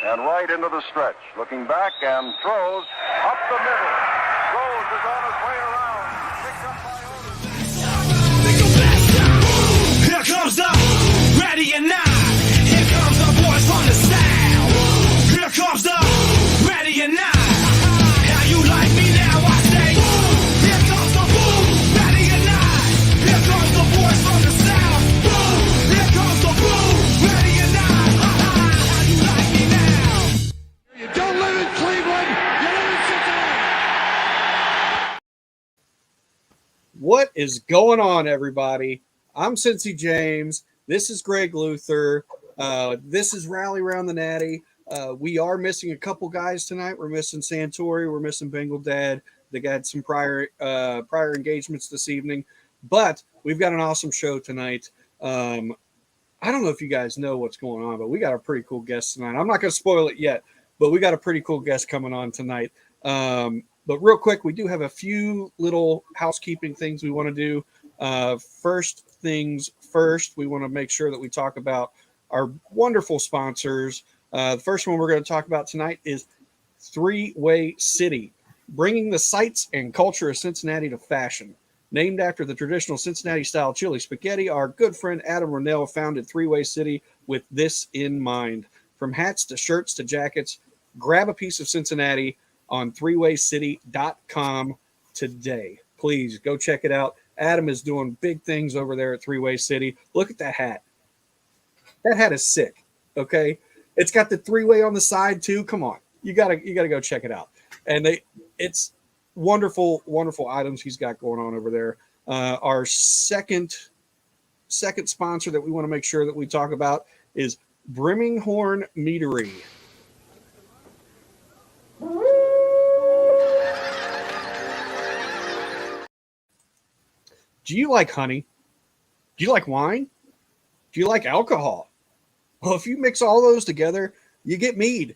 and right into the stretch. Looking back and throws up the middle. Rose is on his way around. Picked up by Otis. Here comes the ready or not. Here comes the boys from the south. Here comes the ready or not. How you like me now? I say. Here comes the boom, ready or not. Here comes the boys from the south. Here comes the boom, ready or not. How you like me now? You don't live in Cleveland, you live in Cincinnati. What is going on, everybody? I'm Cincy James. This is Greg Luther. This is Rally Round the Natty. We are missing a couple guys tonight. We're missing Santori. We're missing Bengal Dad. They got some prior engagements this evening, but we've got an awesome show tonight. I don't know if you guys know what's going on, but we got a pretty cool guest tonight. I'm not going to spoil it yet, but we got a pretty cool guest coming on tonight. But real quick, we do have a few little housekeeping things we want to do. First things first, we want to make sure that we talk about our wonderful sponsors. The first one we're going to talk about tonight is Three-Way City, bringing the sights and culture of Cincinnati to fashion. Named after the traditional Cincinnati-style chili spaghetti, our good friend Adam Rennell founded Three-Way City with this in mind. From hats to shirts to jackets, grab a piece of Cincinnati on threewaycity.com today. Please go check it out. Adam is doing big things over there at Three-Way City. Look at that hat. That hat is sick. Okay. It's got the three-way on the side too. Come on. You gotta go check it out. And it's wonderful, wonderful items he's got going on over there. Our second sponsor that we want to make sure that we talk about is Brimminghorn Meadery. Do you like honey? Do you like wine? Do you like alcohol? Well, if you mix all those together, you get mead.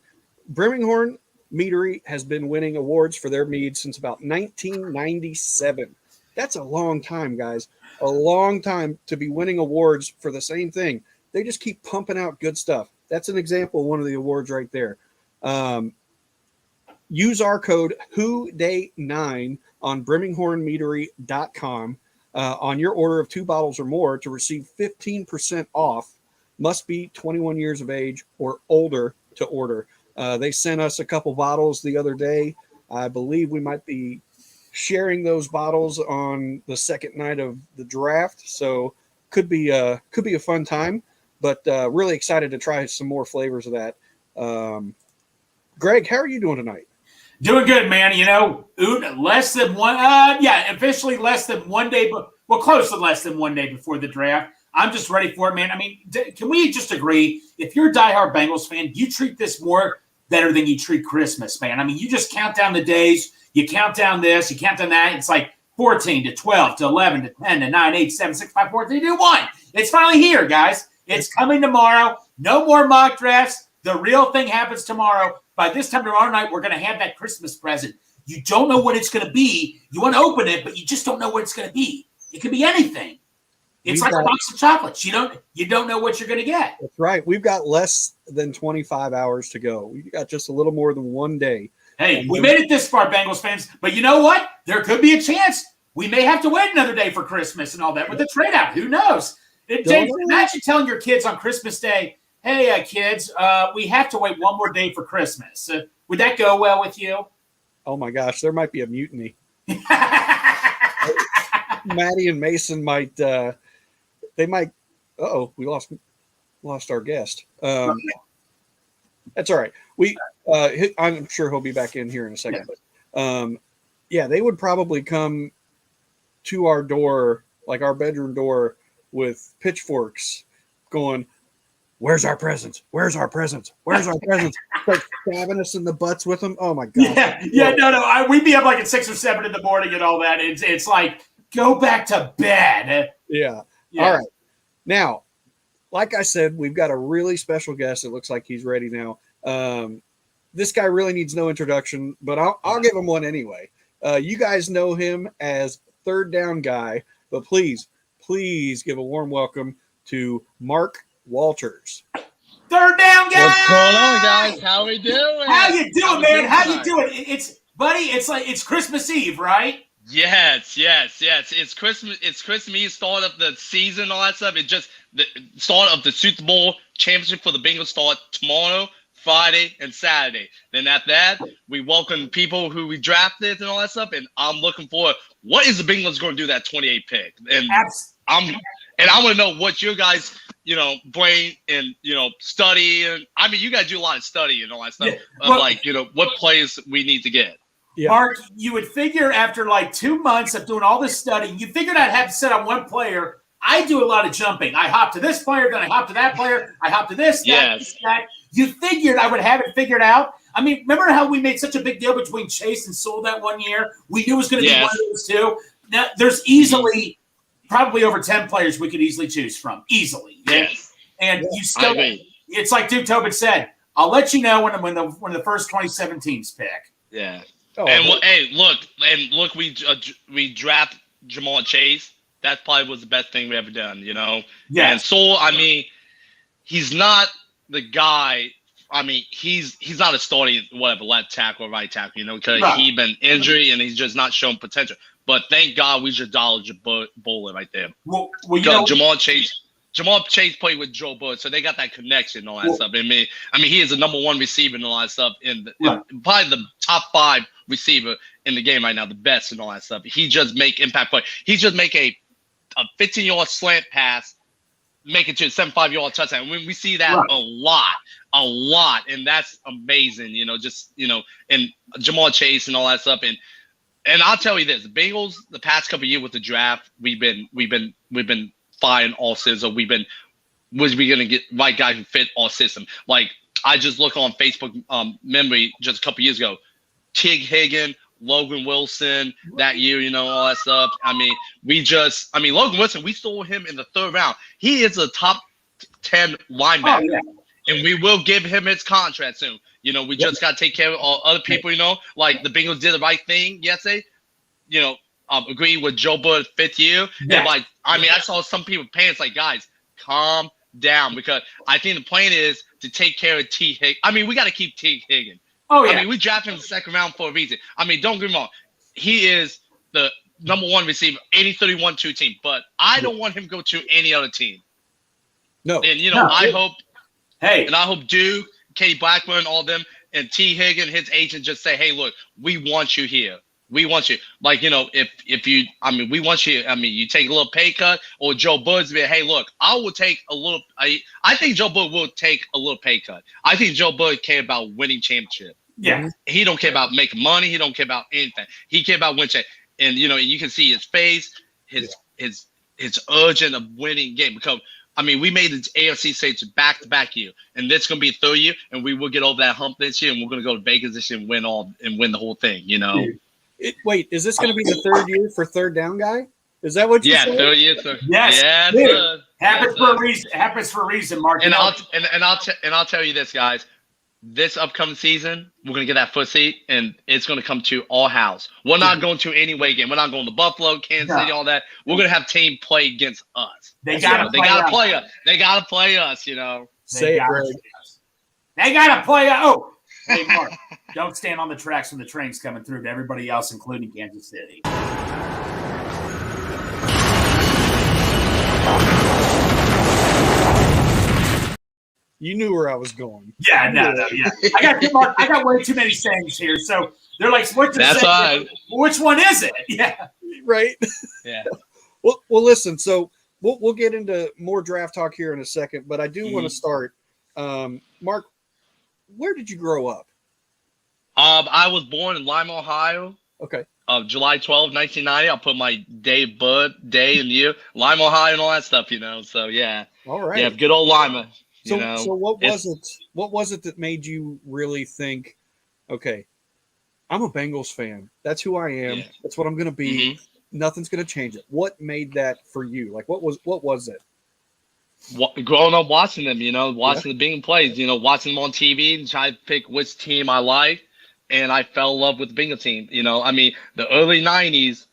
Brimminghorn Meadery has been winning awards for their mead since about 1997. That's a long time, guys. A long time to be winning awards for the same thing. They just keep pumping out good stuff. That's an example of one of the awards right there. Use our code WHODAY9 on brimminghornmeadery.com on your order of 2 bottles or more to receive 15% off. Must be 21 years of age or older to order. They sent us a couple bottles the other day. I believe we might be sharing those bottles on the second night of the draft. So could be a fun time, but really excited to try some more flavors of that. Greg, how are you doing tonight? Doing good, man. You know, less than one. Officially less than 1 day, but close to less than 1 day before the draft. I'm just ready for it, man. I mean, can we just agree? If you're a diehard Bengals fan, you treat this more better than you treat Christmas, man. I mean, you just count down the days. You count down this. You count down that. It's like 14 to 12 to 11 to 10 to 9, 8, 7, 6, 5, 4, 3, 2, 1. It's finally here, guys. It's coming tomorrow. No more mock drafts. The real thing happens tomorrow. By this time tomorrow night, we're going to have that Christmas present. You don't know what it's going to be. You want to open it, but you just don't know what it's going to be. It could be anything. It's like a box of chocolates. You don't know what you're going to get. That's right. We've got less than 25 hours to go. We've got just a little more than 1 day. Hey, we made it this far, Bengals fans. But you know what? There could be a chance we may have to wait another day for Christmas and all that with the trade out. Who knows? James, imagine telling your kids on Christmas Day, hey, kids, we have to wait one more day for Christmas. Would that go well with you? Oh, my gosh. There might be a mutiny. Maddie and Mason might they might – we lost our guest. That's all right. I'm sure he'll be back in here in a second. Yeah. But, they would probably come to our door, like our bedroom door, with pitchforks going – where's our presents? Where's our presents? Where's our presents? Like stabbing us in the butts with them. Oh my god! No. We'd be up like at 6 or 7 in the morning and all that. It's like go back to bed. Yeah. All right. Now, like I said, we've got a really special guest. It looks like he's ready now. This guy really needs no introduction, but I'll give him one anyway. You guys know him as Third Down Guy, but please give a warm welcome to Mark Walters. Third down, guys. What's going on, guys? How we doing? How you doing, man? How you tonight? doing? It's Christmas Eve, right? Yes. It's Christmas. It's Christmas Eve, start of the season, all that stuff. It's just the start of the Super Bowl championship for the Bengals start tomorrow, Friday, and Saturday. Then after that, we welcome people who we drafted and all that stuff. And I'm looking for what is the Bengals going to do that 28 pick? And I want to know what your guys, brain and study. And I mean, you guys do a lot of study and all that stuff. Yeah, What plays we need to get. Yeah. Mark, you would figure after like 2 months of doing all this study, you figured I'd have to set on one player. I do a lot of jumping. I hop to this player, then I hop to that player. I hop to this, that. You figured I would have it figured out. I mean, remember how we made such a big deal between Chase and Sewell that 1 year? We knew it was going to be one of those two. Now, there's easily probably over 10 players we could easily choose from. Easily. Yes. And you still – it's like Duke Tobin said, I'll let you know when the first 27 teams pick. Yeah. Oh, Look, we draft Jamal Chase. That probably was the best thing we ever done, Yeah. And so, I mean, he's not the guy. I mean, he's not a starting left tackle or right tackle, because he's been injured and he's just not shown potential. But thank God we just dodged a bullet right there. Well, Jamal Chase played with Joe Burrow, so they got that connection and all that stuff. I mean, he is the number one receiver and all that stuff in probably the top 5 receiver in the game right now, the best and all that stuff. He just make impact play. He just make a 15-yard slant pass, make it to a 75-yard touchdown. When we see that a lot, and that's amazing. And Jamal Chase and all that stuff. And I'll tell you this: the Bengals, the past couple of years with the draft, we've been firing all season. Was we gonna get right guy who fit our system? Like I just look on Facebook memory just a couple years ago, Tig Higgin, Logan Wilson that year, all that stuff. I mean, Logan Wilson, we stole him in the 3rd round. He is a top 10 linebacker, and we will give him his contract soon. We just got to take care of all other people, like the Bengals did the right thing yesterday, agree with Joe Burrow 5th year. Yeah. And I saw some people pants like, guys, calm down, because I think the plan is to take care of T. Higgins. I mean, we got to keep T. Higgins. Oh, yeah. I mean, we drafted him in the 2nd round for a reason. I mean, don't get me wrong. He is the number 1 receiver, 80-31-2 team. But I don't want him to go to any other team. No. And, I hope Duke, Katie Blackburn, all them, and T. Higgins, his agent, just say, hey, look, we want you here. We want you. Like, if you – I mean, we want you – I mean, you take a little pay cut, or Joe Burrow's be, hey, look, I will take a little – I think Joe Burrow will take a little pay cut. I think Joe Burrow care about winning championship. Yeah. He don't care about making money. He don't care about anything. He care about winning. And, you can see his face, his urgent of winning game. Because, I mean, we made the AFC stage back-to-back year. And this is going to be a 3rd year, and we will get over that hump this year, and we're going to go to Vegas this year and win the whole thing, Wait, is this going to be the 3rd year for third down guy? Is that what you said? Yeah, 3rd year. Yes. Yeah, happens for a reason. Happens for a reason, Mark. And I'll tell you this, guys. This upcoming season, we're gonna get that first seat, and it's gonna come to our house. We're not going to any way game. We're not going to Buffalo, Kansas City, all that. We're gonna have team play against us. They gotta play us. They gotta play us. Say it, Greg. They gotta play us. Oh, hey, Mark, don't stand on the tracks when the train's coming through to everybody else, including Kansas City. You knew where I was going. Yeah. I got way too many sayings here. So they're like, what's That's right. Which one is it? Yeah. Right. Yeah. Well, listen. So we'll get into more draft talk here in a second, but I do want to start. Mark, where did you grow up? I was born in Lima, Ohio. Okay. July 12, 1990. I'll put my day and year, Lima, Ohio, and all that stuff. So yeah. All right. Yeah, good old Lima. So what was it? What was it that made you really think, okay, I'm a Bengals fan. That's who I am. Yeah. That's what I'm going to be. Mm-hmm. Nothing's going to change it. What made that for you? Like, what was it? Growing up watching them, watching the Bengals plays, watching them on TV and trying to pick which team I like, and I fell in love with the Bengals team. I mean, the early '90s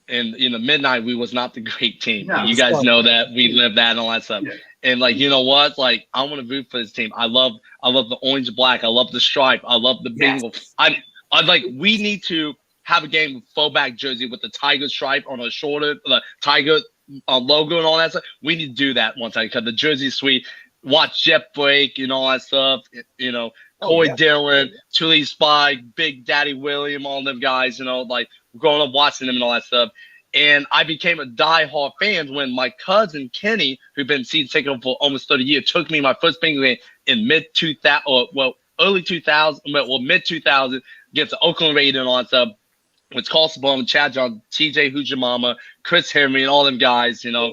and midnight, we was not the great team. No, you guys know that we lived that and all that stuff. Yeah. And like, you know what? Like, I want to root for this team. I love the orange and black. I love the stripe. I love the Bengals. I like. We need to have a game with fullback jersey with the tiger stripe on the shoulder, the tiger logo and all that stuff. We need to do that one time because the jersey's sweet. Watch Jeff Blake and all that stuff. You know, Corey Dillon, Tully Spike, Big Daddy William, all them guys. You know, like growing up watching them and all that stuff. And I became a diehard fan when my cousin Kenny, who'd been season ticket for almost 30 years, took me my first Bengals game in mid-2000, or well, early 2000, well, mid-2000 against the Oakland Raiders and all that stuff. With Carson Bowman, Chad John, TJ Hujimama, Chris Henry, and all them guys, you know,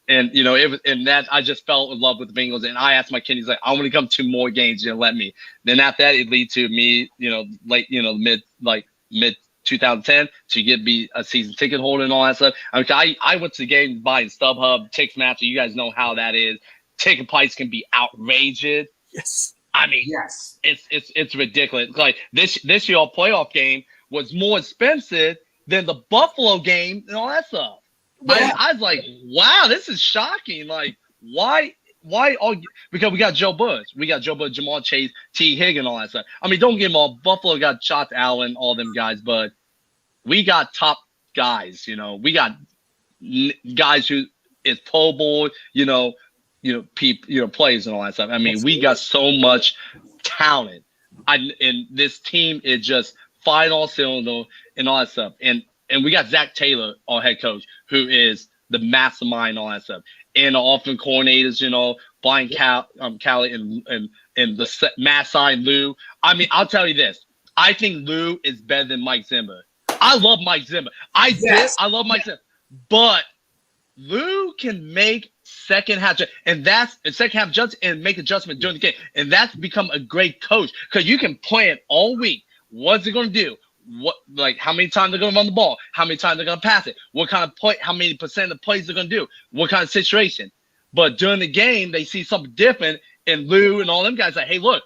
and you know, and that I just fell in love with the Bengals. And I asked my kid, he's like, I want to come to more games, you know, let me. Then after that, it lead to me, you know, late, you know, mid 2010 to get me a season ticket holder and all that stuff. I mean, I went to the game buying StubHub, Ticketmaster. You guys know how that is. Ticket price can be outrageous. Yes. I mean, yes, it's ridiculous. Like this year, our playoff game was more expensive than the Buffalo game and all that stuff. Yeah. I was like, wow, this is shocking. Like, why all? Because we got Joe Burrow, Jamal Chase, T. Higgins, all that stuff. I mean, don't get them all. Buffalo got Josh Allen, all them guys, but we got top guys. You know, we got guys who is Pro Bowl. Plays and all that stuff. I mean, we got so much talent. And this team is just firing all cylinder and all that stuff. And we got Zach Taylor, our head coach, who is the mastermind and all that stuff. And the offensive coordinators, you know, Brian Callie and the mass sign Lou. I mean, I'll tell you this. I think Lou is better than Mike Zimmer. I love Mike Zimmer. I love Mike Zimmer. But Lou can make second half adjustments and make adjustments during the game. And that's become a great coach because you can plan all week. What's it going to do? How many times they're going to run the ball? How many times they're going to pass it? What kind of play? How many percent of the plays they're going to do? What kind of situation? But during the game, they see something different, and Lou and all them guys like, hey, look,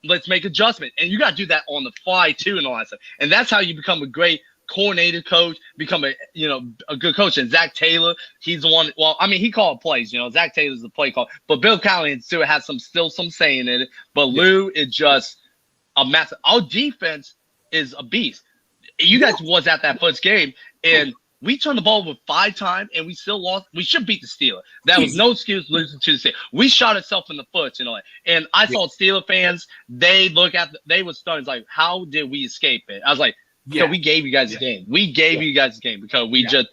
let's make adjustment. And you got to do that on the fly too, and all that stuff. And that's how you become a great coordinator coach, become a good coach. And Zach Taylor, he's the one. Well, I mean, he called plays. You know, Zach Taylor's the play call, but Bill Callahan still has some saying in it. But Lou is just a massive. Our defense is a beast. You guys was at that first game, and we turned the ball over 5 times, and we still lost. We should beat the Steelers. That was no excuse losing to the Steelers. We shot ourselves in the foot, you know. And I saw Steelers fans. They were stunned. Like, how did we escape it? I was like, because we gave you guys a game. We gave you guys a game because we just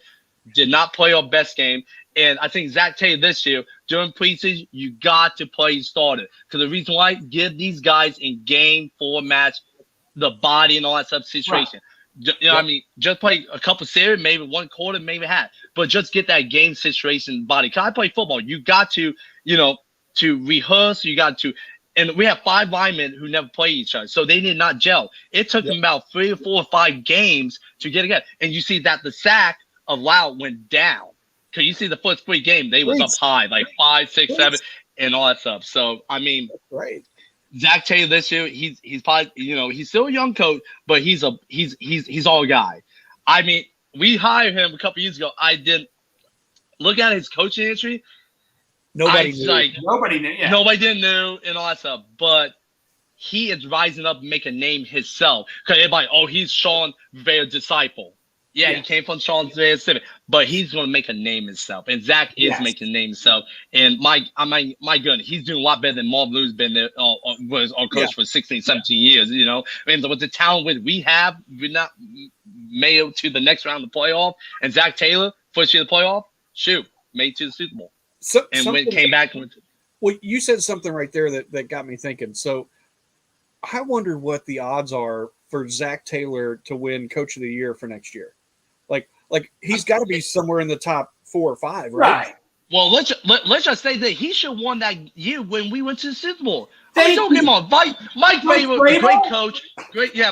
did not play our best game. And I think Zach Taylor this year, during preseason, you got to play starter. Because the reason why, give these guys in game 4 match the body and all that stuff situation. Right. You know what I mean? Just play a couple series, maybe 1 quarter, maybe half. But just get that game situation body. Because I play football. You got to, to rehearse. You got to. And we have 5 linemen who never play each other. So they did not gel. It took them about 3 or 4 or 5 games to get together. And you see that the sack of Loud went down. Because you see the first 3 game, they was up high, like 5, 6, 7, and all that stuff. So, I mean, Zach Taylor this year, he's probably, he's still a young coach, but he's all guy. I mean, we hired him a couple years ago. I didn't look at his coaching history. Nobody knew. Nobody didn't know and all that stuff. But he is rising up and making a name himself. Because everybody, he's Sean Rivera's disciple. Yeah, he came from Sean Rivera's Civic. But he's going to make a name himself. And Zach is making a name himself. And my goodness, he's doing a lot better than Marv Lou's been there, was our coach for 16, 17 years, I mean, with the talent we have, we're not made it to the next round of the playoff. And Zach Taylor, first year of the playoff, made it to the Super Bowl. Came back. Well, you said something right there that got me thinking. So I wonder what the odds are for Zach Taylor to win Coach of the Year for next year. Like he's got to be somewhere in the top 4 or 5, right? Well, let's just say that he should have won that year when we went to the Super Bowl. Don't get him on. Mike Vrabel was a great coach.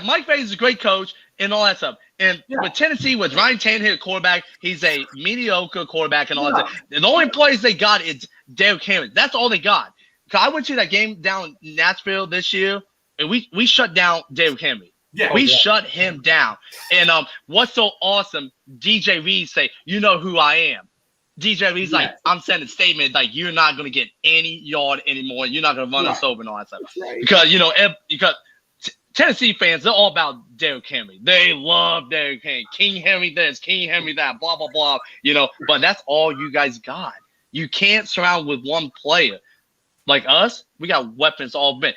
Mike Vrabel is a great coach and all that stuff. And with Tennessee, with Ryan Tannehill quarterback, he's a mediocre quarterback and all that stuff. The only players they got is Derrick Henry. That's all they got. Because I went to that game down in Nashville this year, and we shut down Derrick Henry. We shut him down. And what's so awesome, DJ Reed say, you know who I am. DJ, he's like, I'm sending a statement like you're not gonna get any yard anymore. You're not gonna run us over and all that stuff. Right. Because Tennessee fans, they're all about Derrick Henry. They love Derrick Henry. King Henry this, King Henry that, blah blah blah. But that's all you guys got. You can't surround with one player. Like us, we got weapons all bent.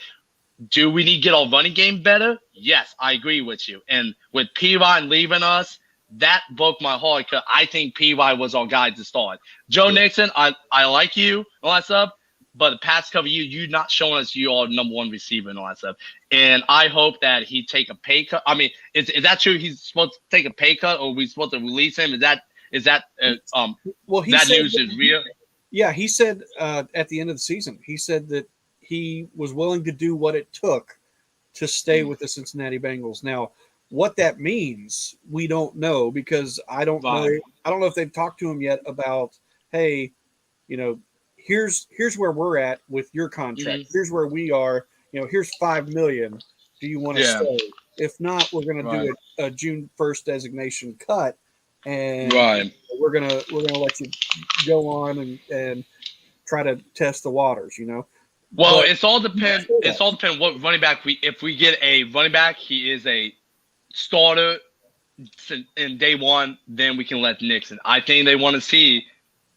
Do we need to get our running game better? Yes, I agree with you. And with P.Y. leaving us, that broke my heart because I think P.Y. was our guy to start. Joe Nixon, I like you, all that stuff, but the past couple of years, you're not showing us you are number one receiver and all that stuff. And I hope that he take a pay cut. I mean, is that true? He's supposed to take a pay cut, or are we supposed to release him? Is that news is real? Yeah, he said at the end of the season, he said that he was willing to do what it took to stay with the Cincinnati Bengals. Now, what that means, we don't know because I don't know. I don't know if they've talked to him yet about, hey, here's where we're at with your contract. Here's where we are. Here's $5 million. Do you want to stay? If not, we're going to do a June 1st designation cut, and we're gonna let you go on and try to test the waters. Well, it's all depend. It's all depend what running back if we get a running back, he is a starter in day one, then we can let Nixon. I think they want to see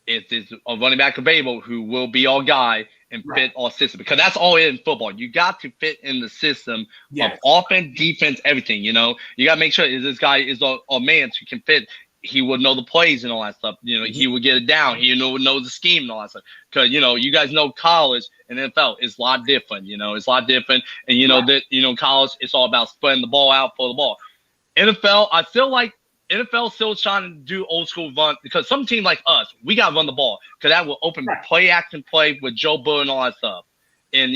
if there's a running back available who will be our guy and fit our system, because that's all in football. You got to fit in the system of offense, defense, everything. You got to make sure this guy is a man who can fit. He would know the plays and all that stuff. He would get it down. He would know the scheme and all that stuff. Because you guys know college and NFL is a lot different. It's a lot different. And that college, it's all about spreading the ball out for the ball. NFL, I feel like NFL still trying to do old school run, because some team like us, we got to run the ball because that will open play action play with Joe Burrow and all that stuff. And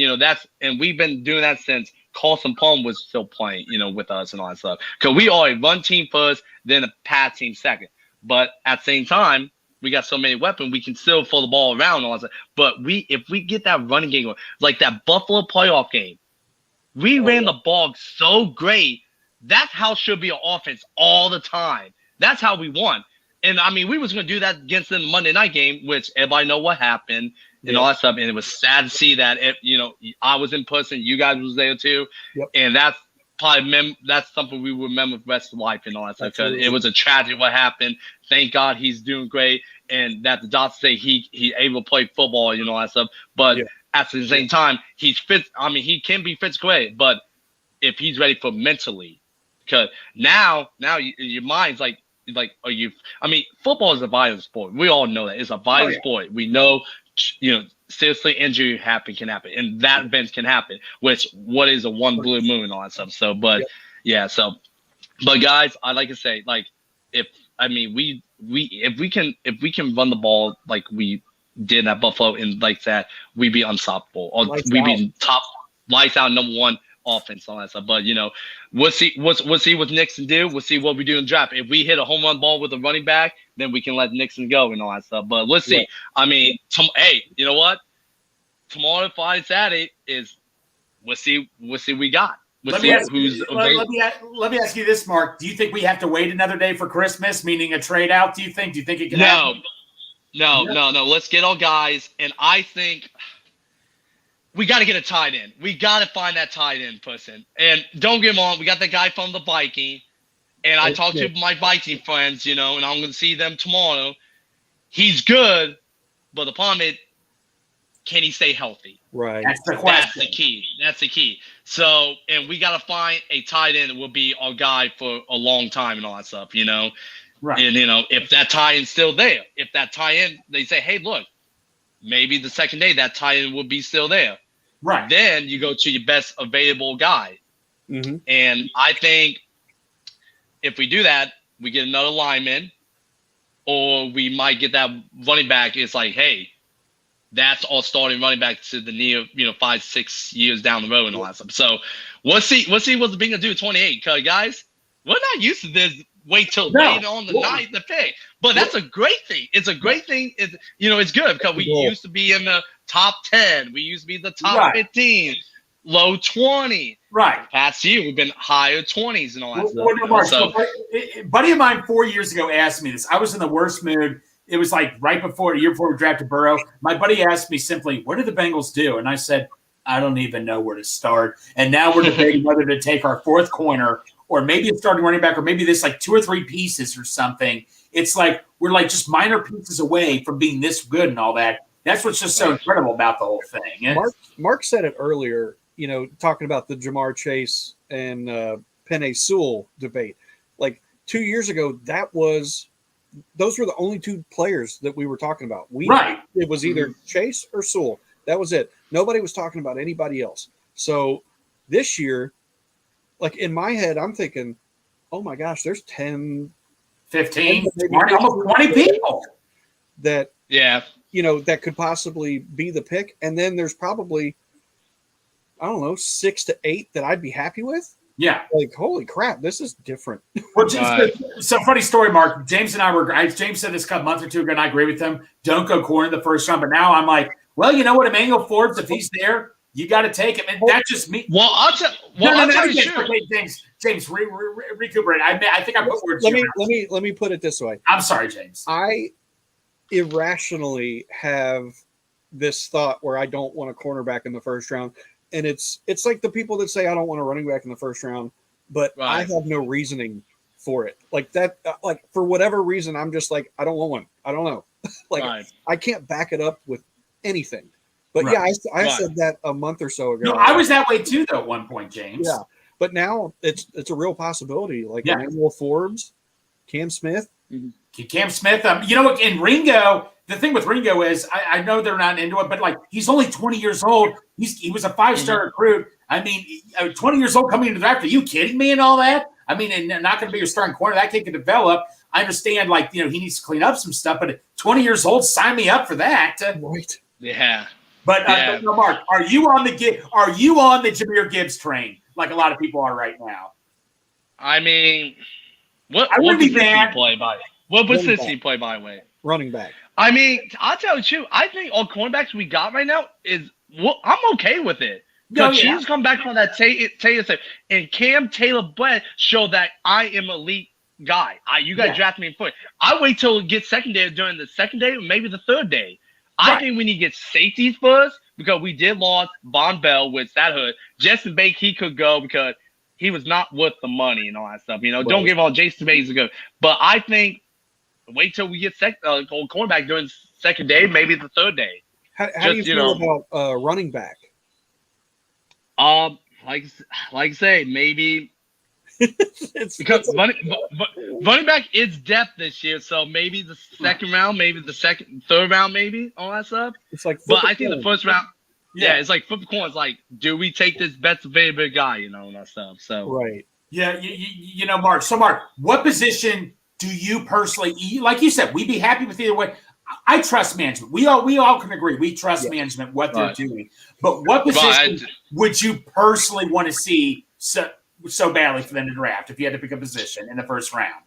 and we've been doing that since Carson Palmer was still playing, with us and all that stuff. Because we are a run team first, then a pass team second. But at the same time, we got so many weapons, we can still throw the ball around and all that stuff. But if we get that running game going, like that Buffalo playoff game, we ran the ball so great. That's how it should be an offense all the time. That's how we won. And, we was going to do that against them Monday night game, which everybody know what happened and all that stuff. And it was sad to see that, I was in person. You guys was there too. Yep. And that's probably that's something we remember the rest of life and all that stuff. Because it was a tragedy what happened. Thank God he's doing great. And that the doctors say he able to play football and all that stuff. But at the same time, he's fit. He can be physically, but if he's ready for mentally. Because now your mind's like, are you? Football is a violent sport. We all know that it's a violent sport. We know, seriously, injury can happen, and that event can happen. What is a one blue moon and all that stuff. So, but guys, I like to say, if we can run the ball like we did at Buffalo and like that, we'd be unstoppable. Or we'd be top lights out number one offense and all that stuff. But we'll see what Nixon do. We'll see what we do in the draft. If we hit a home run ball with a running back, then we can let Nixon go and all that stuff. But let's see. Hey, you know what? Tomorrow, Friday, Saturday is we'll see we got. Let me ask you this, Mark. Do you think we have to wait another day for Christmas, meaning a trade out? Do you think it can happen? No. Let's get our guys, and I think we got to get a tight end. We got to find that tight end person. And don't get me wrong, we got that guy from the Viking. And I talked to my Viking friends, and I'm going to see them tomorrow. He's good, but the problem is, can he stay healthy? Right. That's the question. That's the key. So, and we got to find a tight end that will be our guy for a long time and all that stuff, Right. And, if that tight end's still there, if that tight end, they say, hey, look, maybe the second day that tight end will be still there. Right. Then you go to your best available guy. Mm-hmm. And I think if we do that, we get another lineman, or we might get that running back. It's like, hey, that's all starting running back to the near, 5-6 years down the road and all that stuff. So we'll see what the Bengals do 28. Because guys, we're not used to this. Wait till late on the night to pick. But that's a great thing. It's a great thing. It's good because we used to be in the top 10. We used to be the top 15, low 20. Right. Past year, we've been higher 20s and all that stuff. A buddy of mine 4 years ago asked me this. I was in the worst mood. it was like right before, a year before we drafted Burrow. My buddy asked me simply, what did the Bengals do? And I said, I don't even know where to start. And now we're debating whether to take our fourth corner or maybe a starting running back or maybe this like 2 or 3 pieces or something. It's like we're like just minor pieces away from being this good and all that. That's what's just so incredible about the whole thing. Mark said it earlier, talking about the Jamar Chase and Penei Sewell debate. Like 2 years ago, those were the only 2 players that we were talking about. It was either Chase or Sewell. That was it. Nobody was talking about anybody else. So this year, like in my head, I'm thinking, oh my gosh, there's 10, 15, 20, almost 20 people that that could possibly be the pick. And then there's probably, I don't know, 6 to 8 that I'd be happy with. Yeah. Like, holy crap, this is different. Well, so funny story, Mark. James and I were – James said this a month or 2 ago, and I agree with him. Don't go corner in the first round. But now I'm like, well, you know what? Emmanuel Forbes, if he's there, you got to take him. And that's just me. Well, I'll tell you. James, recuperate. I think I put words Let me put it this way. I'm sorry, James. I irrationally have this thought where I don't want a cornerback in the first round. And it's like the people that say I don't want a running back in the first round, but I have no reasoning for it. Like that, like for whatever reason, I'm just like, I don't want one. I don't know. I can't back it up with anything. But I said that a month or so ago. No, I was that way too, though, at one point, James. Yeah. But now it's a real possibility. Like Emmanuel Forbes, Cam Smith. Cam Smith. You know what? In Ringo, the thing with Ringo is I know they're not into it, but like he's only 20 years old. He was a 5-star recruit. I mean, 20 years old coming into the draft. Are you kidding me and all that? I mean, and not going to be your starting corner. That kid can develop. I understand, like, he needs to clean up some stuff, but at 20 years old, sign me up for that. Right. Yeah. But Mark, are you on the Jahmyr Gibbs train like a lot of people are right now? I mean, what Cincy play by? What was Cincy play by way? Running back. I mean, I'll tell you too. I think all cornerbacks we got right now I'm okay with it. Because she's come back from that Taylor thing, and Cam Taylor-Britt showed that I am an elite guy. You guys drafted me in foot. I wait till it gets secondary during the second day or maybe the third day. I think we need to get safeties first because we did lose Von Bell, which that hurt. Justin Bake, he could go because he was not worth the money and all that stuff. Don't give all Jason Bates a go. But I think wait till we get cornerback during the second day, maybe the third day. How do you feel about running back? Like I say, maybe because running back is depth this year, so maybe the second round, maybe the third round, maybe all that stuff. It's like, but I think the first round, it's like flip the coin. It's like, do we take this best available guy, and that stuff. So right, Mark. So Mark, what position do you personally, like you said, we'd be happy with either way. I trust management. We all can agree. We trust management, what they're doing. But what position would you personally want to see so badly for them to draft if you had to pick a position in the first round?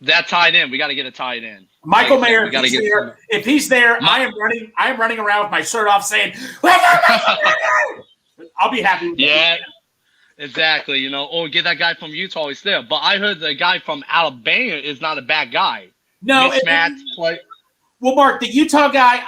That tight end. We got to get a tight end. Michael Mayer, if he's there, I am running around with my shirt off saying, I'll be happy with that. Exactly. Or get that guy from Utah. He's there. But I heard the guy from Alabama is not a bad guy. No. Play. Well, Mark, the Utah guy,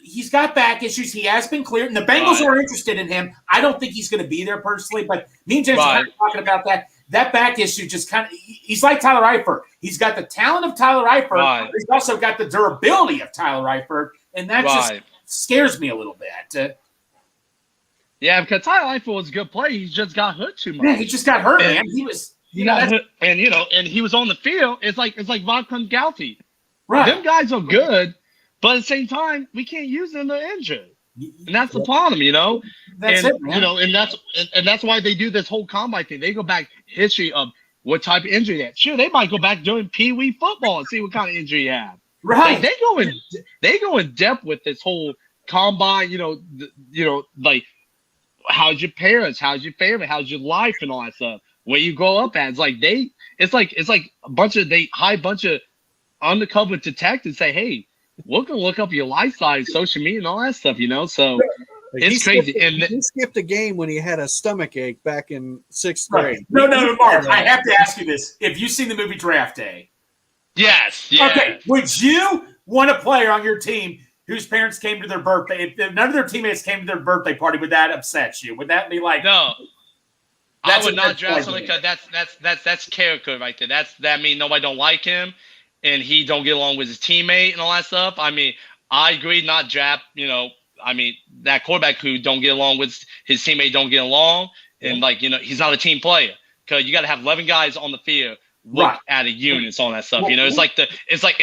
he's got back issues. He has been cleared, and the Bengals are interested in him. I don't think he's going to be there personally, but me and James are kind of talking about that. That back issue just kind of – he's like Tyler Eifert. He's got the talent of Tyler Eifert, but he's also got the durability of Tyler Eifert, and that just scares me a little bit. Because Tyler Eifert was a good player. He just got hurt too much. Yeah, he just got hurt, man. He was – and he was on the field. It's like Vodka Galti. Right. Them guys are good, but at the same time, we can't use them. They're injured. And that's the problem, That's it, man. And that's why they do this whole combine thing. They go back history of what type of injury they had. Sure, they might go back during Pee Wee football and see what kind of injury you have. Right. Like, they go in depth with this whole combine, like how's your parents, how's your family, how's your life and all that stuff. Where you grow up at. It's like a bunch of undercover detectives say, hey, we're gonna look up your lifestyle, social media, and all that stuff, So it's crazy. He skipped a game when he had a stomach ache back in 6th grade. No, Mark. I have to ask you this: if you've seen the movie Draft Day, yes. Yeah. Okay. Would you a player on your team whose parents came to their birthday. If none of their teammates came to their birthday party, would that upset you? Would that be like No. I would not draft something somebody because that's character right there. That means nobody don't like him, and he don't get along with his teammate and all that stuff. I mean, I agree not draft. That quarterback who don't get along with his teammate don't get along, and he's not a team player because you got to have 11 guys on the field look at a unit and all that stuff. It's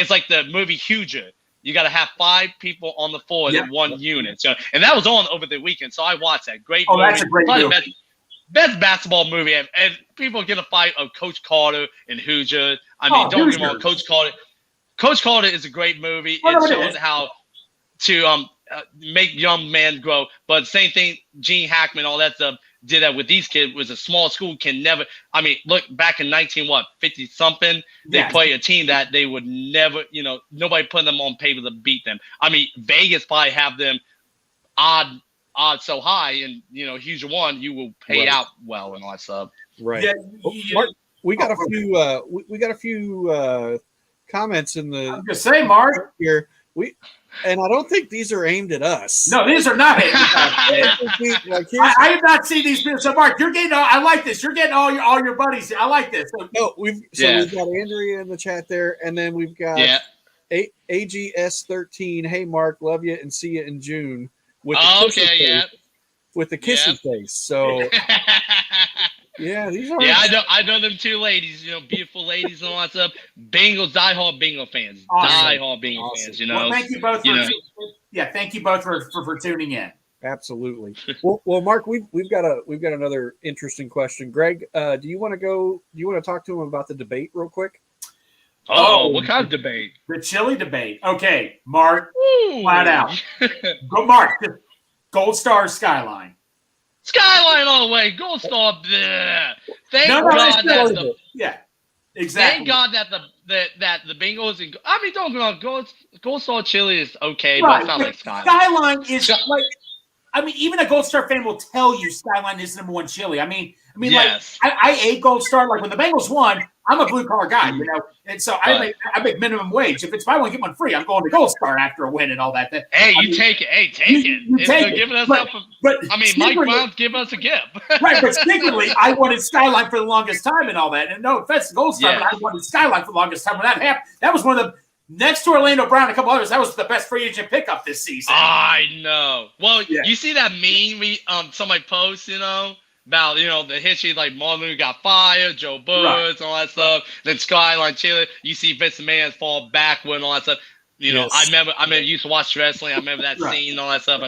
like the movie Huger. You got to have 5 people on the floor in one unit. So, and that was on over the weekend, so I watched that. Great movie. That's a great movie. Best basketball movie ever. And people get a fight of Coach Carter and Hoosier. Don't get me wrong, Coach Carter. Coach Carter is a great movie. It shows how to make young men grow. But same thing, Gene Hackman, all that stuff, did that with these kids. Was a small school can never. Look back in 50 something. They play a team that they would never. Nobody put them on paper to beat them. Vegas probably have them odds so high, and Hoosier one, you will pay out well and all that stuff. Right. Yeah, Mark, we got a few comments in the. I'm just saying, Mark. Here and I don't think these are aimed at us. No, these are not aimed at us. I have not seen these. So, Mark, you're getting. I like this. You're getting all your buddies. I like this. No, we've got Andrea in the chat there, and then we've got AGS13. Hey, Mark, love you and see you in June. With the kissy face. So these are I know them 2 ladies, beautiful ladies and all that stuff. Diehard Bengal fans. Awesome. Diehard Bengal fans, Well, thank you both thank you both for tuning in. Absolutely. well, Mark, we've got another interesting question. Greg, do you want to talk to him about the debate real quick? What kind of debate? The chili debate. Okay, Mark, flat out. Go, Mark. Gold Star Skyline. Skyline all the way. Gold Star. Bleh. Thank God that exactly. Thank God that the Bengals and don't get on Gold Star chili is okay, but it's not like Skyline. Skyline is like. Even a Gold Star fan will tell you Skyline is number 1 chili. Yes. I ate Gold Star. Like when the Bengals won, I'm a blue collar guy, and so I make minimum wage. If it's buy one get one free, I'm going to Gold Star after a win and all that. Hey, take it. Hey, take it. You take it. Giving us Mike Brown's giving us a gift. Right, but secretly, I wanted Skyline for the longest time and all that. And no offense to Gold Star, but I wanted Skyline for the longest time. When that happened, that was one of the next to Orlando Brown and a couple others. That was the best free agent pickup this season. I know. Well, you see that meme somebody posts, about the history, like Martin Luther got fired, Joe Bush, and all that stuff. Then Skyline Chili, you see Vince McMahon fall backward and all that stuff. I remember used to watch wrestling. I remember that scene and all that stuff.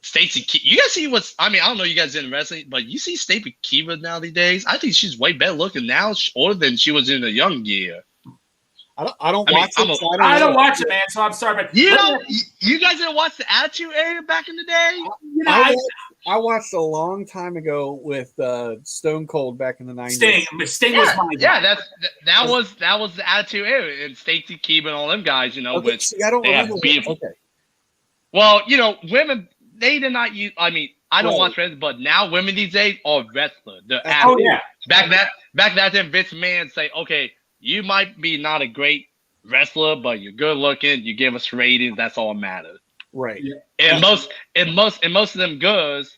Stacy, you guys see what's? I don't know you guys in wrestling, but you see Stacy Kiva now these days. I think she's way better looking now, older than she was in the young year. I don't watch it. I don't watch it, man. So I'm sorry, but you guys didn't watch the Attitude Era back in the day. I watched a long time ago with Stone Cold back in the 90s. Sting was my guy. That was the Attitude Era, and Stacy Keebler and all them guys, which I don't remember. Okay. Well, women, they did not use. I don't watch wrestling, but now women these days are wrestlers. Back that then, Vince McMahon say, okay, you might be not a great wrestler, but you're good looking. You give us ratings. That's all that matters. Right. And most of them girls,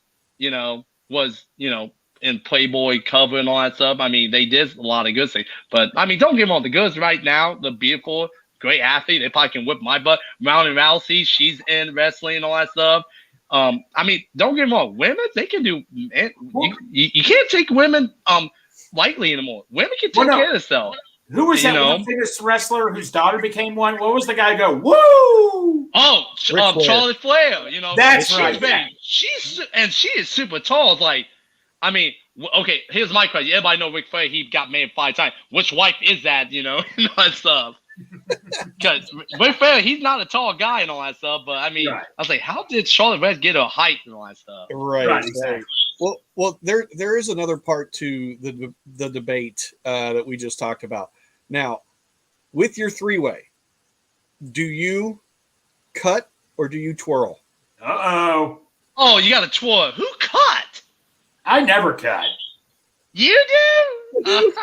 was, in Playboy cover and all that stuff. They did a lot of good things. But don't get me wrong, the girls right now, the beautiful, great athlete, they probably can whip my butt. Ronda Rousey, she's in wrestling and all that stuff. Don't get me wrong, women, they can do you can't take women lightly anymore. Women can take care of themselves. Who was that one famous wrestler whose daughter became one? What was the guy go, woo? Oh, Charlotte Flair. That's right. She is super tall. Like, okay, here's my question. Everybody know Ric Flair, he got married 5 times. Which wife is that, and all that stuff? Because Ric Flair, he's not a tall guy and all that stuff, but I was like, how did Charlotte Flair get her height and all that stuff? Right. Exactly. Well, there is another part to the debate that we just talked about. Now, with your 3-way, do you cut or do you twirl? Uh-oh. Oh, you got to twirl. Who cut? I never cut. You do?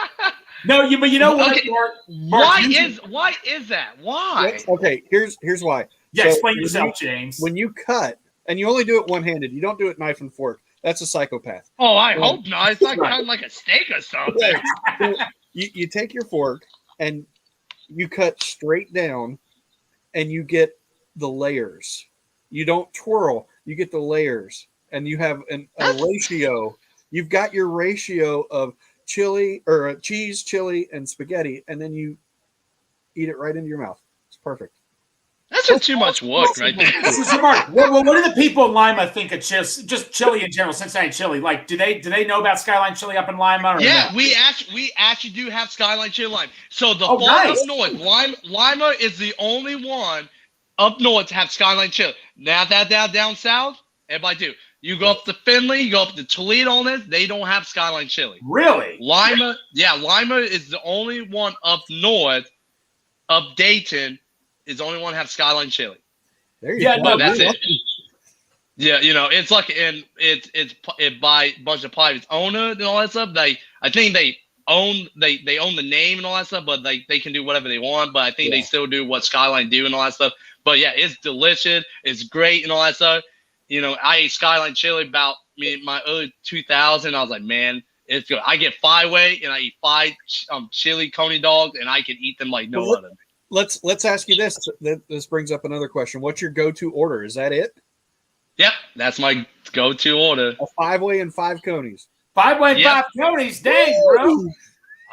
No, but you know what? Okay. Mark, Why is that? Why? Okay, here's why. Yeah, So explain when yourself, James. When you cut, and you only do it one-handed, you don't do it knife and fork. That's a psychopath. Oh, I hope not. It's not Right. cutting like a steak or something. Right. So you take your fork and you cut straight down, and you get the layers. You don't twirl. You get the layers, and you have a ratio. You've got your ratio of chili or cheese, chili, and spaghetti, and then you eat it right into your mouth. It's perfect. That's just too much work right there. So Mark, what do the people in Lima think of just chili in general, Cincinnati chili? Like, do they know about Skyline chili up in Lima? Or Yeah, no? we actually do have Skyline Chili Lime. So the Oh, far nice. up north, Lima is the only one up north to have Skyline Chili. Now that down south, everybody do. You go up to Findlay, you go up to Toledo on this, they don't have Skyline Chili. Really? Lima is the only one up north of Dayton is the only one to have Skyline Chili. There you Yeah, go. no, That's it. Yeah, it's like it by a bunch of private owner and all that stuff. I think they own the name and all that stuff, but they can do whatever they want. But I think they still do what Skyline do and all that stuff. But yeah, it's delicious. It's great and all that stuff. I ate Skyline Chili about my early 2000. I was like, man, it's good. I get 5-way and I eat 5 chili coney dogs, and I can eat them like no other. Let's ask you this. This brings up another question. What's your go-to order? Is that it? Yep, that's my go-to order. A 5-way and 5 conies. 5-way and 5 conies, dang, bro.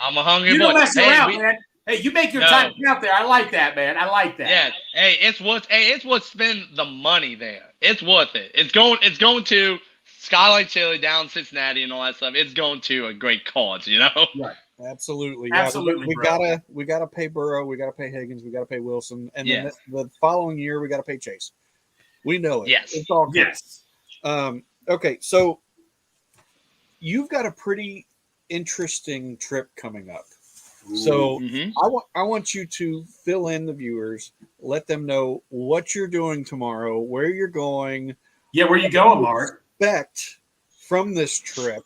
I'm a hungry You boy. don't mess around, man. Hey, you make your time count there. I like that, man. I like that. Yeah. Hey, it's worth spending the money there. It's worth it. It's going to Skyline Chili down Cincinnati and all that stuff. It's going to a great cause, Right. Absolutely. Absolutely, We bro. gotta pay Burrow, we gotta pay Higgins, we gotta pay Wilson, and then Yes. the following year we gotta pay Chase. We know it. Yes. It's all good. Yes. Okay, so you've got a pretty interesting trip coming up. So Mhm. I want you to fill in the viewers, let them know what you're doing tomorrow, where you're going. Yeah, where you going, Mark? Expect from this trip.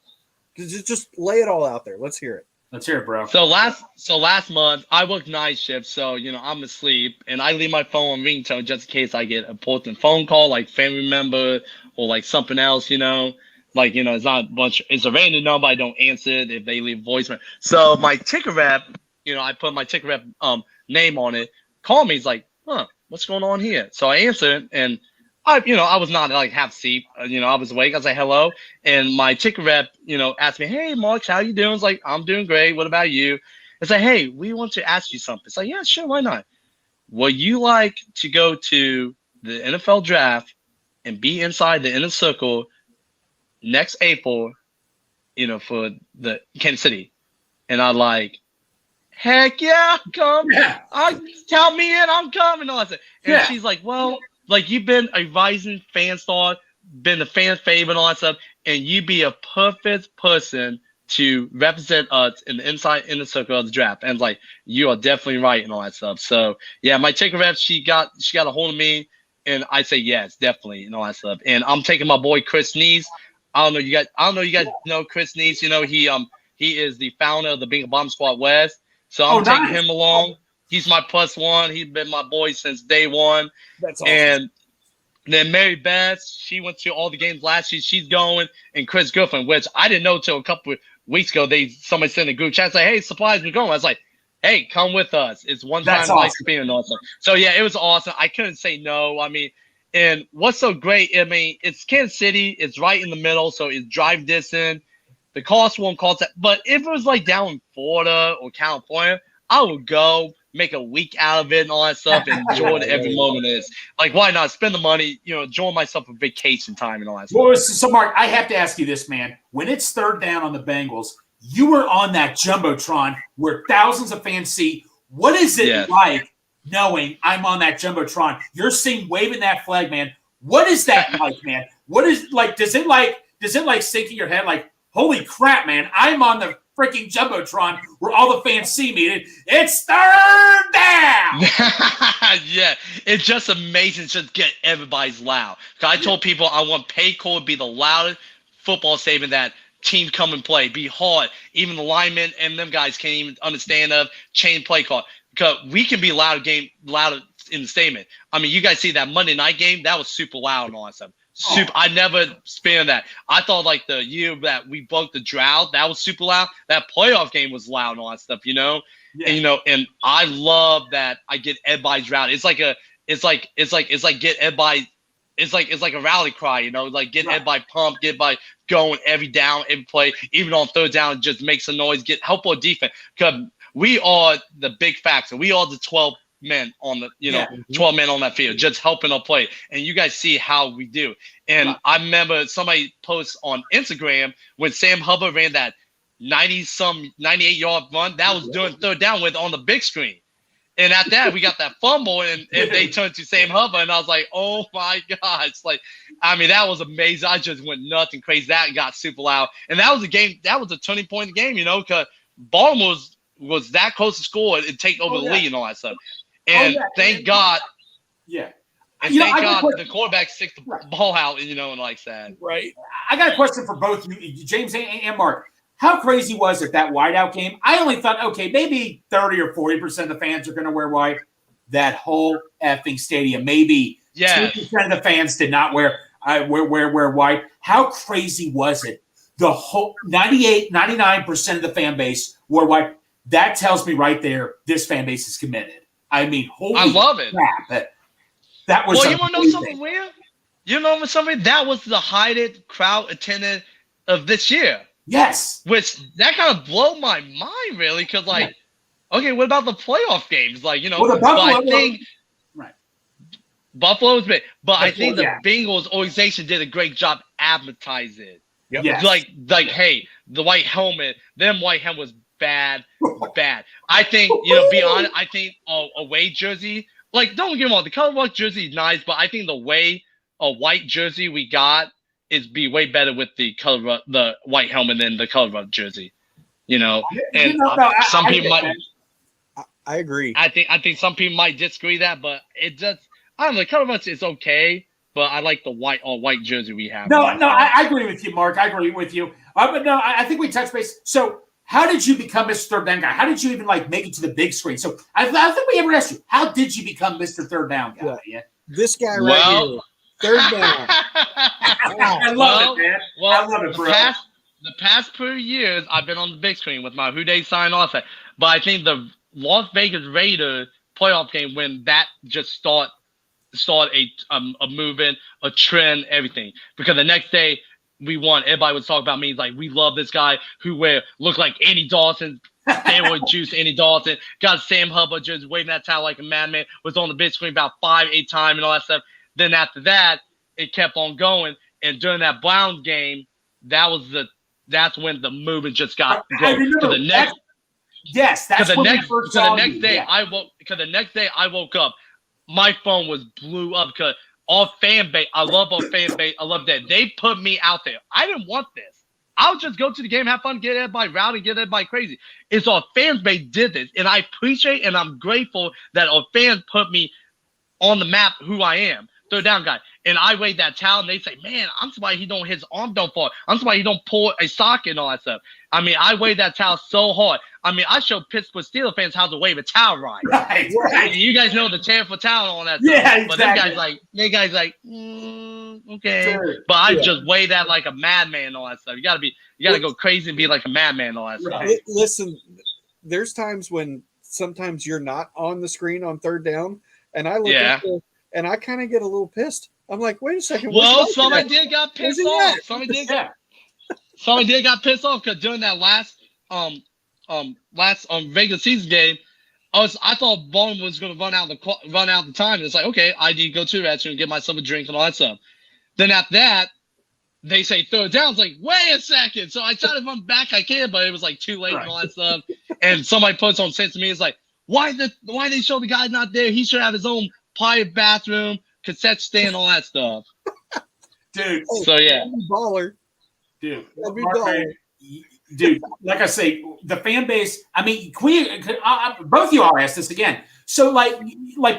Just lay it all out there. Let's hear it. Let's hear it, bro. So last month I worked night shift, so I'm asleep and I leave my phone on ringtone just in case I get an important phone call, like family member or like something else, Like, it's not it's a random number. I don't answer it if they leave voicemail. So my ticket rep, I put my ticket rep name on it. Call me. He's like, what's going on here? So I answered, and I was not like half asleep. I was awake. I was like, hello. And my ticket rep, asked me, hey, Mark, how you doing? It's like, I'm doing great. What about you? It's like, hey, we want to ask you something. It's like, yeah, sure. Why not? Would you like to go to the NFL draft and be inside the inner circle next April, for the Kansas City? And I'm like, heck yeah, come. Yeah. Count me in, I'm coming. And Yeah. she's like, well, like you've been a rising fan star, been a fan favorite and all that stuff, and you'd be a perfect person to represent us in the inside inner circle of the draft. And like, you are definitely right and all that stuff. So yeah, my ticket rep, she got a hold of me, and I say yes, definitely, and all that stuff. And I'm taking my boy Chris Neese. I don't know you guys know Chris Neese. He is the founder of the Bengals Bomb Squad West. So I'm taking him along. He's my +1. He's been my boy since day one. That's awesome. And then Mary Beth, she went to all the games last year. She's going. And Chris Griffin, which I didn't know till a couple of weeks ago. Somebody sent a group chat, say, hey, supplies, we're going. I was like, hey, come with us. It's one-time life experience and all that. So yeah, it was awesome. I couldn't say no. And what's so great, it's Kansas City. It's right in the middle, so it's drive distance. The cost won't cost that. But if it was like down in Florida or California, I would go, make a week out of it and all that stuff, and enjoy every moment of this. Like, why not spend the money, enjoy myself a vacation time and all that stuff. Well, so Mark, I have to ask you this, man. When it's third down on the Bengals, you were on that Jumbotron where thousands of fans see. What is it like knowing I'm on that Jumbotron? You're seeing waving that flag, man. What is that like, man? What is like? Does it sink in your head? Like, holy crap, man! I'm on the freaking Jumbotron where all the fans see me. It's third down. Yeah, it's just amazing to get everybody's loud. I told people I want Paycor to be the loudest football stadium that team come and play, be hard. Even the linemen and them guys can't even understand of chain play call. Because we can be loud in the statement. I mean, you guys see that Monday night game? That was super loud and all that stuff. Super. I never experienced that. I thought like the year that we broke the drought, that was super loud. That playoff game was loud and all that stuff, Yeah. And, and I love that I get everybody's drought. It's like get everybody. It's like a rally cry, like get everybody pumped, get everybody going every down, every play, even on third down, just make some noise, get help on defense. Because we are the big factor. We are the 12 men on the, 12 men on that field, just helping our play. And you guys see how we do. And I remember somebody posts on Instagram when Sam Hubbard ran that 98-yard run, that was during third down with on the big screen. And at that, we got that fumble, and they turned to Sam Hubbard, and I was like, oh, my God. It's like, I mean, that was amazing. I just went nuts and crazy. That got super loud. And that was a game. That was a turning point in the game, because Baltimore was that close to score and take over the lead and all that stuff. And thank God. Yeah. And thank God the quarterback stick the ball out, and like that. Right. I got a question for both you, James and Mark. How crazy was it, that whiteout game? I only thought, okay, maybe 30 or 40% of the fans are going to wear white. That whole effing stadium, maybe 2% of the fans did not wear white. How crazy was it? The whole 99% of the fan base wore white. That tells me right there, this fan base is committed. I mean, I love it. Crap. That was you want to know something weird? You know something? That was the highest crowd attendance of this year. Yes. Which that kind of blew my mind, really, because okay, what about the playoff games? Like, well, the Buffalo, I think Buffalo's big, but I think the Bengals organization did a great job advertising it. Yep. Yes. Like, hey, the white helmet, white helmet was bad. I think, be honest, I think a away jersey, like, don't get me wrong, the color white jersey is nice, but I think the way a white jersey we got is be way better with the color, the white helmet than the color of jersey, And some people might. I agree. I think some people might disagree that, but it just, I don't know. The color is okay, but I like the white jersey we have. No, I agree with you, Mark. I agree with you. But no, I think we touched base. So, how did you become Mr. Third Down Guy? How did you even make it to the big screen? So, I think we ever asked you, how did you become Mr. Third Down Guy? Yeah. This guy here. Third down. I love it, man. I love it, bro. The past 2 years, I've been on the big screen with my Who Dey sign off. But I think the Las Vegas Raiders playoff game, when that just start a movement, a trend, everything. Because the next day we won, everybody was talking about me. Like, we love this guy who looked like Andy Dalton. Steroid juice, Andy Dalton. Got Sam Hubbard just waving that towel like a madman. Was on the big screen about 5-8 times and all that stuff. Then after that, it kept on going. And during that Browns game, that's when the movement just got going. That's when the next day I woke up, my phone was blew up because our fan base, I love our fan base. I love that. They put me out there. I didn't want this. I'll just go to the game, have fun, get everybody rowdy, get everybody crazy. It's our fans base did this. And I appreciate and I'm grateful that our fans put me on the map who I am. Third down guy. And I wave that towel and they say, man, I'm somebody his arm don't fall. I'm somebody he don't pull a socket and all that stuff. I mean, I wave that towel so hard. I mean, I showed Pittsburgh Steelers fans how to wave a towel right. Right. You guys know the tear for towel and all that stuff. Yeah, exactly. But them guys okay. Sure. But I just wave that like a madman and all that stuff. You gotta go crazy and be like a madman and all that stuff. Listen, there's times when sometimes you're not on the screen on third down, and I look at and I kind of get a little pissed. I'm like, wait a second. Well, somebody did got pissed off. Somebody did got pissed off because during that last regular season game, I thought Baltimore was going to run out the time. It's like, okay, I need to go to the restroom and get myself a drink and all that stuff. Then after that, they say third down. It's like, wait a second. So I tried to run back. I can, but it was like too late and all that stuff. And somebody puts on sense to me. It's like, why they show the guy not there? He should have his own private bathroom, cassette stand, all that stuff. Dude. So yeah. Baller. Dude. Baller. Dude, like I say, the fan base, I mean, both of you all asked this again. So like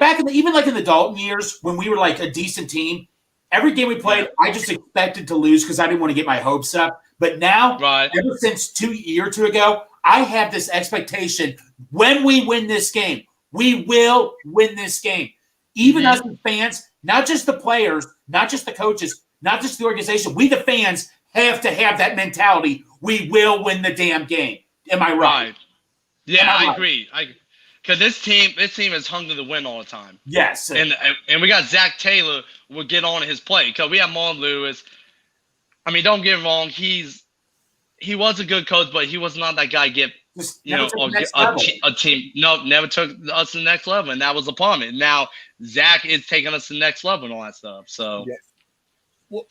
back in even in the Dalton years when we were like a decent team, every game we played, I just expected to lose because I didn't want to get my hopes up. But now, Right. ever since a year or two ago, I have this expectation when we win this game, we will win this game. Even us as fans, not just the players, not just the coaches, not just the organization, we the fans have to have that mentality. We will win the damn game. Am I right? Yeah, I agree. Because this team is hungry to win all the time. Yes. And we got Zach Taylor will get on his play. Because we have Marlon Lewis. I mean, don't get me wrong. He was a good coach, but he was not that guy a team. No, never took us to the next level, and that was the problem. And now Zach is taking us to the next level and all that stuff. So, well,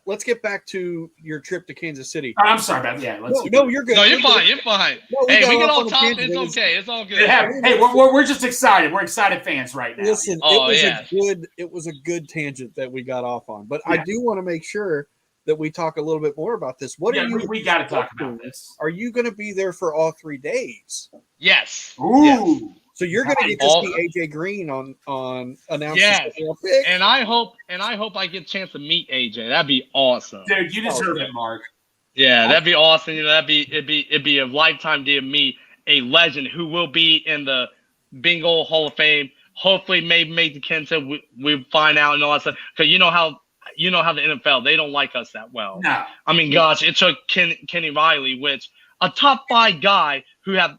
let's get back to your trip to Kansas City. I'm sorry about that. No, you're good. No, you're fine. You're fine. No, hey, we get off topic. It's okay. It's all good. Hey, we're just excited. We're excited fans right now. Listen, it was a good tangent that we got off on, but I do want to make sure that we talk a little bit more about this. We got to talk about this. Are you going to be there for all 3 days? Yes. Ooh. Yes. So you're going to get to see AJ Green on announcing the pick. And I hope I get a chance to meet AJ. That'd be awesome. Dude, you deserve it, Mark. Yeah, that'd be awesome. You know, it'd be a lifetime deal to meet a legend who will be in the Bengal Hall of Fame. Hopefully, maybe make the Kansas. We find out and all that stuff. Because you know how the NFL, they don't like us that well. No. I mean, gosh, it took Kenny Riley, which a top 5 guy who had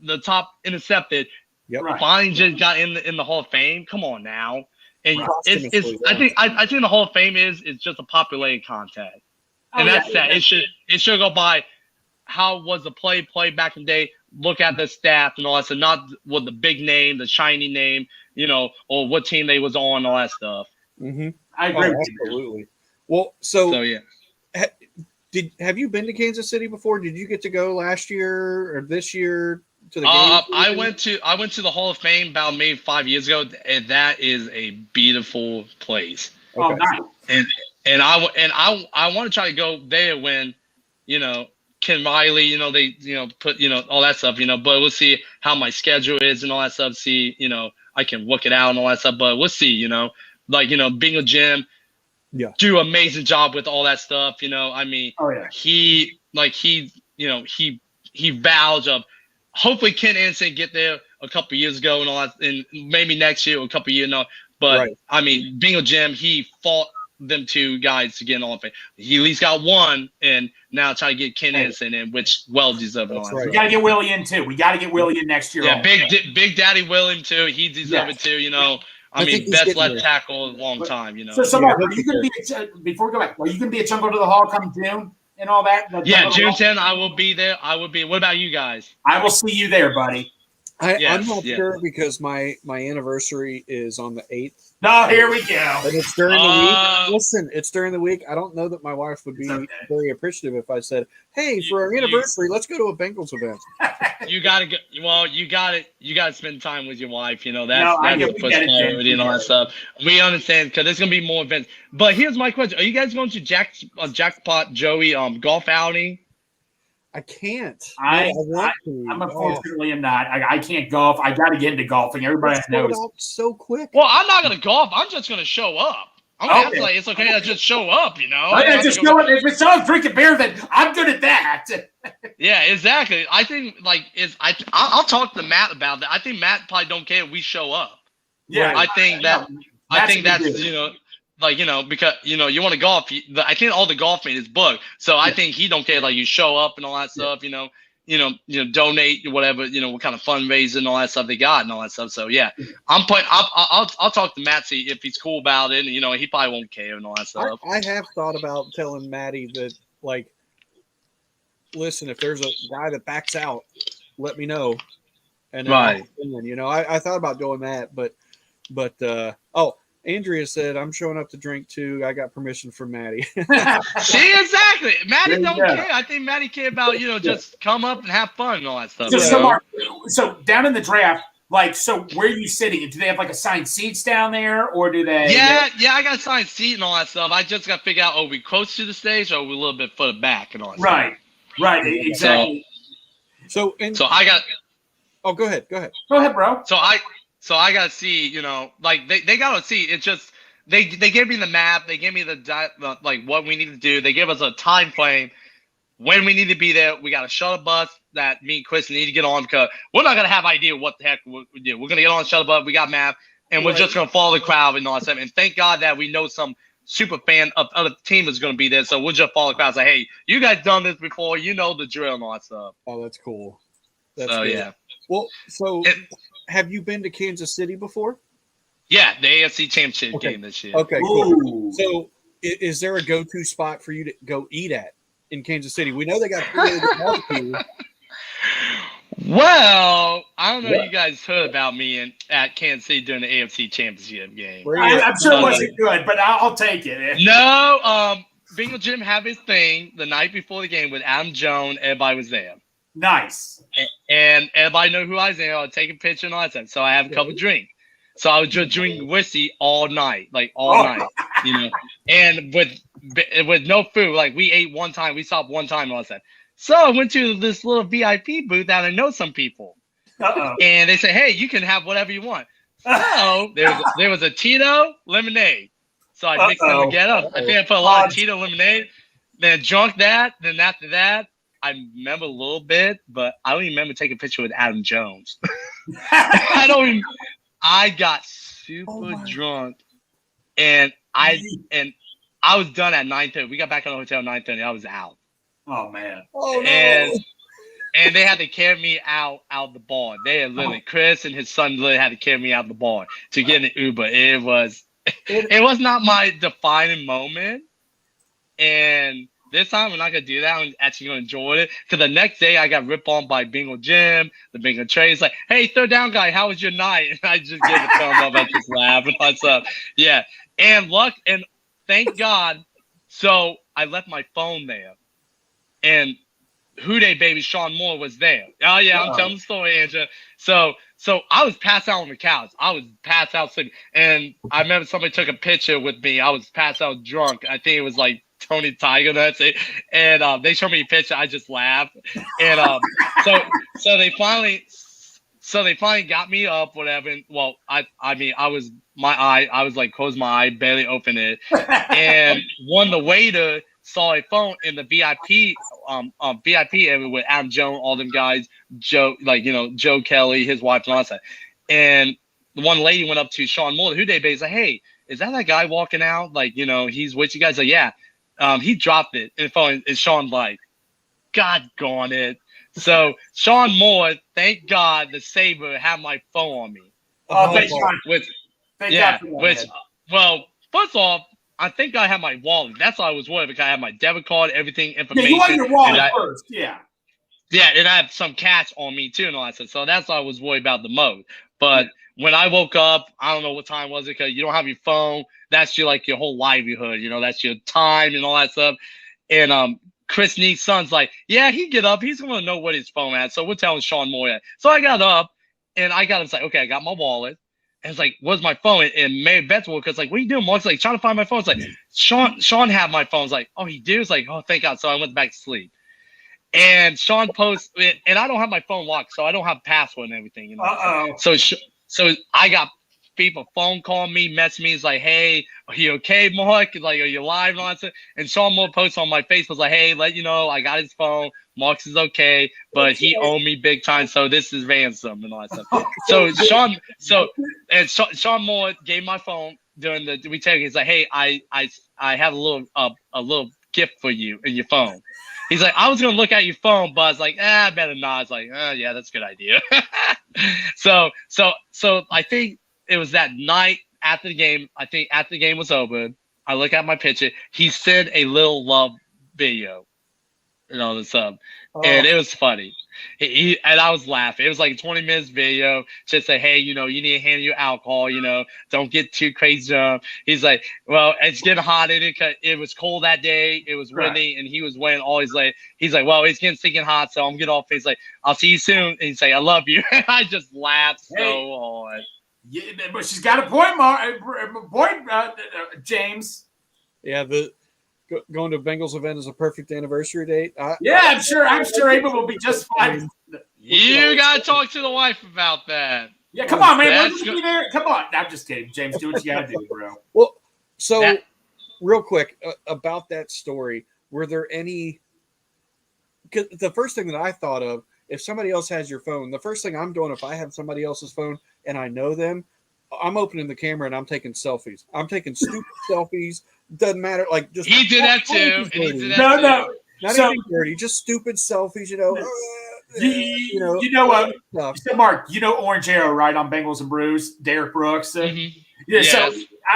the top intercepted. Yep. Finally just got in the Hall of Fame. Come on now. And Right. I think the Hall of Fame is just a popularity contest. And that's that. It should go by how was the play back in the day. Look at the staff and all that stuff, not with the big name, the shiny name, or what team they was on, all that stuff. Mm-hmm. I agree. Absolutely. Well, so yeah. Have you been to Kansas City before? Did you get to go last year or this year to the game? I went to the Hall of Fame about maybe 5 years ago, and that is a beautiful place. Okay. Oh, nice. And I want to try to go there when, Ken Riley, they put all that stuff, but we'll see how my schedule is and all that stuff. See, I can work it out and all that stuff, but we'll see, being a gym, do amazing job with all that stuff. I mean, he vowed of hopefully Ken Anderson get there a couple of years ago and all that, and maybe next year or a couple of years, but I mean, being a gym, he fought them 2 guys to get in all of it. He at least got one, and now try to get Ken Anderson in, which well deserved. We got to get Willie in too. We got to get Willie in next year. Yeah, Big Daddy William too. He deserves it too. I mean, best left tackle in a long time. So Mark, are you going to be before we go back? Are you going to be at Jungle to the Hall come June and all that? June 10th, I will be there. What about you guys? I will see you there, buddy. I'm not sure because my anniversary is on the 8th. No, here we go. And it's during the week. Listen, it's during the week. I don't know that my wife would be very appreciative if I said, "Hey, for our anniversary, let's go to a Bengals event." You gotta go. Well, you gotta spend time with your wife. That's the first priority and all that stuff. We understand because there's gonna be more events. But here's my question: are you guys going to Jackpot Joey golf outing? I can't. I want to. I'm unfortunately am not. I can't golf. I got to get into golfing. Everybody knows. So quick. Well, I'm not gonna golf. I'm just gonna show up. I'm gonna have to it's okay to just show up. I just show up. If it's all drinking beer, then I'm good at that. Yeah, exactly. I think I'll talk to Matt about that. I think Matt probably don't care if we show up. Yeah, I think that's because you want to golf. I think all the golfing is booked, so I think he don't care. Like you show up and all that stuff. Donate whatever. What kind of fundraising and all that stuff they got and all that stuff. So yeah, I'll talk to Matt, see if he's cool about it. And he probably won't care and all that stuff. I have thought about telling Maddie that listen, if there's a guy that backs out, let me know. And I thought about doing that, but Andrea said, "I'm showing up to drink too. I got permission from Maddie." See, exactly. Maddie don't care. I think Maddie care about just come up and have fun and all that stuff. So down in the draft, so where are you sitting? Do they have assigned seats down there, or do they? Yeah, I got assigned seat and all that stuff. I just got to figure out: are we close to the stage, or are we a little bit further back and all that stuff? Right, exactly. So I got. Oh, go ahead, bro. So I got to see, they got to see. It's just they gave me the map. They gave me the like what we need to do. They gave us a time frame when we need to be there. We got a shuttle bus that me and Chris need to get on because we're not gonna have idea what the heck we do. We're gonna get on the shuttle bus. We got map, and we're just gonna follow the crowd and all that stuff. And thank God that we know some super fan of other team is gonna be there, so we'll just follow the crowd. Say, hey, you guys done this before? You know the drill and all that stuff. Oh, that's cool. That's so good. yeah. Well, so have you been to Kansas City before? Yeah, the AFC Championship game this year. Okay, cool. So is there a go-to spot for you to go eat at in Kansas City? We know they got really good barbecue. Well, I don't know if you guys heard about me at Kansas City during the AFC Championship game. I'm sure it wasn't good, but I'll take it. No, Bingo Jim had his thing the night before the game with Adam Jones. Everybody was there. Nice. And everybody knew who I was there. I was taking a picture and all that stuff. So I have a couple drinks. So I was just drinking whiskey all night, like all night, you know, and with no food. Like we ate one time, we stopped one time and all that stuff. So I went to this little VIP booth that I know some people. And they said, hey, you can have whatever you want. So there was a Tito lemonade. So I mixed them together. I think I put a lot of Tito lemonade. Then drunk that. Then after that, I remember a little bit, but I don't even remember taking a picture with Adam Jones. I got super drunk, and I was done at 9:30. We got back in the hotel at 9:30. I was out. Oh man! Oh no! And they had to carry me out the bar. They had literally Chris and his son literally had to carry me out the bar to get an Uber. It was not my defining moment, and this time I'm not gonna do that. I'm actually gonna enjoy it. Cause the next day I got ripped on by Bingo Jim, the Bingo Trey. It's like, hey, third down guy, how was your night? And I just gave a thumbs up. I just laughed and all that stuff. Yeah, and thank God. So I left my phone there, and Houday baby Sean Moore was there. Oh yeah, I'm telling the story, Andrew. So I was passed out on the couch. I was passed out sleeping, and I remember somebody took a picture with me. I was passed out drunk. I think it was like Tony Tiger, that's it. And they showed me a picture. I just laughed. And so they finally got me up, whatever. And, well, I was like closed my eye, barely opened it. And one of the waiter saw a phone in the VIP area with Adam Jones, all them guys, Joe Kelly, his wife, and all that. And the one lady went up to Sean Moore, who they based like, hey, is that guy walking out? Like, he's with you guys. Like, yeah. He dropped it in the phone, and Sean like, God gone it. So Sean Moore, thank God, the Saber had my phone on me. Well, first off, I think I had my wallet. That's why I was worried because I had my debit card, everything, information. Yeah, you wanted your wallet first, yeah. Yeah, and I had some cash on me too, and all that stuff. So that's why I was worried about the most. But when I woke up, I don't know what time was it because you don't have your phone. That's your whole livelihood, that's your time and all that stuff. And Chris Neat's son's like, yeah, he get up, he's gonna know what his phone at. So we're telling Sean Moore that. So I got up and I got like, okay, I got my wallet. And it's like, where's my phone? And Mary Beth's because like, what are you doing, Mark's like trying to find my phone. It's like Sean had my phone. It's like, oh, he did? It's like, oh, thank God. So I went back to sleep. And Sean posts, and I don't have my phone locked, so I don't have password and everything. So I got people phone call me, message me. It's like, hey, are you okay, Mark? Like, are you live and all that stuff? And Sean Moore posts on my Facebook like, hey, let you know I got his phone. Mark's is okay, but he owed me big time, so this is ransom and all that stuff. So Sean Moore gave my phone during the we take. He's like, hey, I have a little gift for you in your phone. He's like, I was gonna look at your phone, but I was like, I better not. I was like, yeah, that's a good idea. So I think it was that night after the game. I think after the game was over, I look at my picture. He sent a little love video, the sub, and it was funny. And I was laughing. It was like a 20 minutes video. Just say, hey, you need to handle your alcohol. Don't get too crazy. He's like, well, it's getting hot in it because it was cold that day. It was windy, and he was wearing all his like. He's like, well, it's getting stinking hot, so I'm getting off. He's like, I'll see you soon. And he's like, I love you. And I just laughed so hard. Yeah, but she's got a point, James. Yeah, going to a Bengals event is a perfect anniversary date. I'm sure Ava will be just fine. You gotta talk to the wife about that. Yeah, come on, man. We're gonna be there. Come on. I'm just kidding, James. Do what you gotta do, bro. Well, So, real quick about that story, were there any? Cause the first thing that I thought of, if somebody else has your phone, the first thing I'm doing if I have somebody else's phone and I know them, I'm opening the camera and I'm taking selfies. I'm taking stupid selfies. Doesn't matter. Like just He did that too. He did that too. No. Not So- anything dirty, just stupid selfies. You know. You know what? So Mark, you know Orange Arrow, right, on Bengals and Brews, Derek Brooks. Mhm. Yeah, Yes. so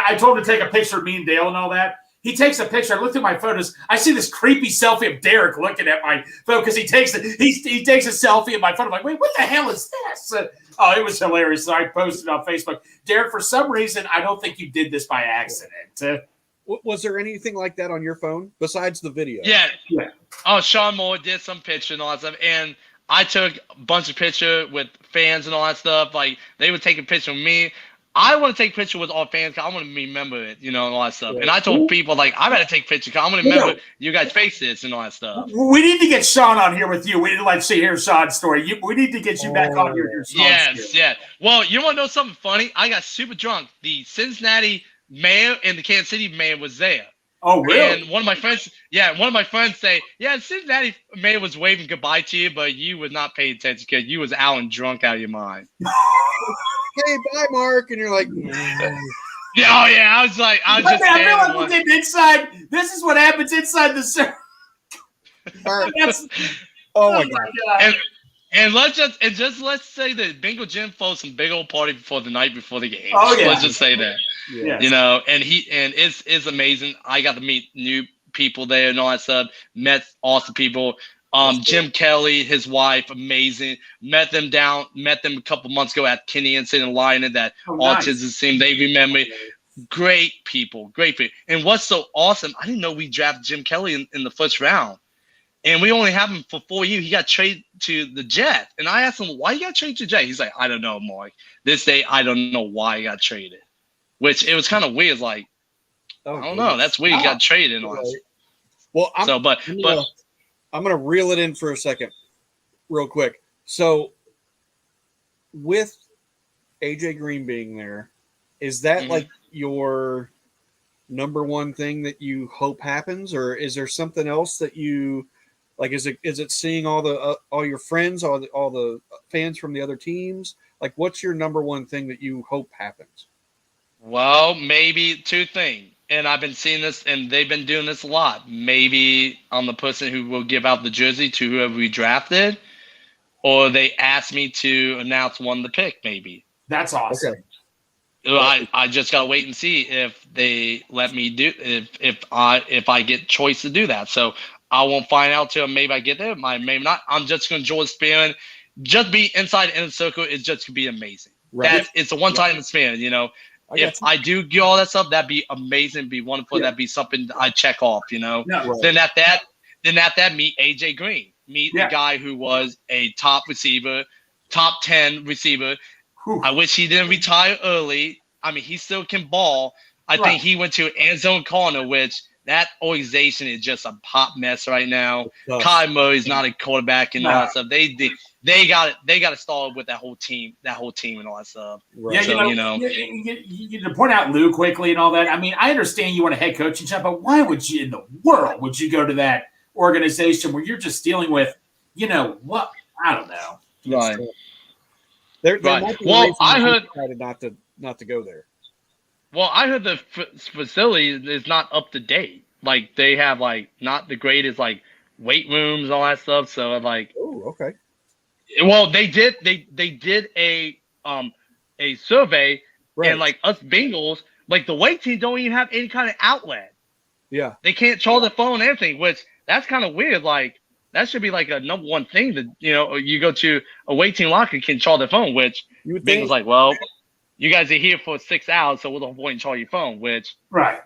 I told him to take a picture of me and Dale and all that. He takes a picture. I looked at my photos. I see this creepy selfie of Derek looking at my phone because he takes a selfie of my phone. I'm like, wait, what the hell is this? Oh, it was hilarious. So I posted on Facebook. Derek, for some reason, I don't think you did this by accident. Was there anything like that on your phone besides the video? Yeah. Yeah. Oh, Sean Moore did some picture and all that stuff. And I took a bunch of picture with fans and all that stuff. Like, they would take a picture of me. I want to take a picture with all fans because I want to remember it, and all that stuff. And I told people, like, I got to take a picture because I want to remember you guys' faces and all that stuff. We need to get Sean on here with you. We need to see here's Sean's story. We need to get you back on your Sean's story. Yeah. Well, you want to know something funny? I got super drunk. The Cincinnati mayor and the Kansas City mayor was there. Oh, really? And one of my friends say, the Cincinnati mayor was waving goodbye to you, but you was not paying attention because you was out and drunk out of your mind. Hey, bye, Mark. And you're like, Yeah, I was just I feel like we did inside. This is what happens inside the circle. oh my God. And let's say that Bengal Jim throws some big old party before the night before the game. Oh, yeah. Let's just say that. Yes. And it's amazing. I got to meet new people there and all that stuff. Met awesome people. Jim Kelly, his wife, amazing. Met them a couple months ago at Kenny and St. Lion that autism team. They remember me. Great people. And what's so awesome, I didn't know we drafted Jim Kelly in the first round. And we only have him for 4 years. He got traded to the Jets. And I asked him, why you got traded to the Jets? He's like, I don't know, Mark. This day, I don't know why he got traded. Which, it was kind of weird. Like, I don't know. That's weird. He got traded. Well, I'm I'm going to reel it in for a second real quick. So, with AJ Green being there, is that like your number one thing that you hope happens? Or is there something else that you... Like, is it seeing all your friends, all the fans from the other teams? Like, what's your number one thing that you hope happens? Well, maybe two things. And I've been seeing this, and they've been doing this a lot. Maybe I'm the person who will give out the jersey to whoever we drafted, or they ask me to announce one to pick, maybe. That's awesome. Okay. I just gotta wait and see if they let me do if I get choice to do that. So I won't find out till maybe I get there. Maybe not. I'm just gonna enjoy the experience. Just be inside the inner circle is just gonna be amazing. Right. It's a one-time experience, If I do get all that stuff, that'd be amazing, be wonderful. Yeah. That'd be something I check off, No. Right. Then at that, meet AJ Green. Meet the guy who was a top 10 receiver. Whew. I wish he didn't retire early. I mean, he still can ball. I think he went to end zone corner, which that organization is just a hot mess right now. Kyle Murray's not a quarterback and all that stuff. They got to start with that whole team and all that stuff. Right. Yeah, you to point out Lou quickly and all that. I mean, I understand you want a head coaching job, but why would you in the world would you go to that organization where you're just dealing with, what? I don't know. Right. There might be Well, reasons I heard decided not to go there. Well, I heard the facility is not up to date. Like, they have not the greatest weight rooms and all that stuff. So Oh, okay. Well, they did a survey, Right. and us Bengals, the weight team don't even have any kind of outlet. Yeah. They can't charge the phone and everything, which that's kind of weird. That should be a number one thing that you go to a weight team locker can charge the phone, which You would think. Bengals well, you guys are here for 6 hours, so we'll avoid and charge your phone, which Right.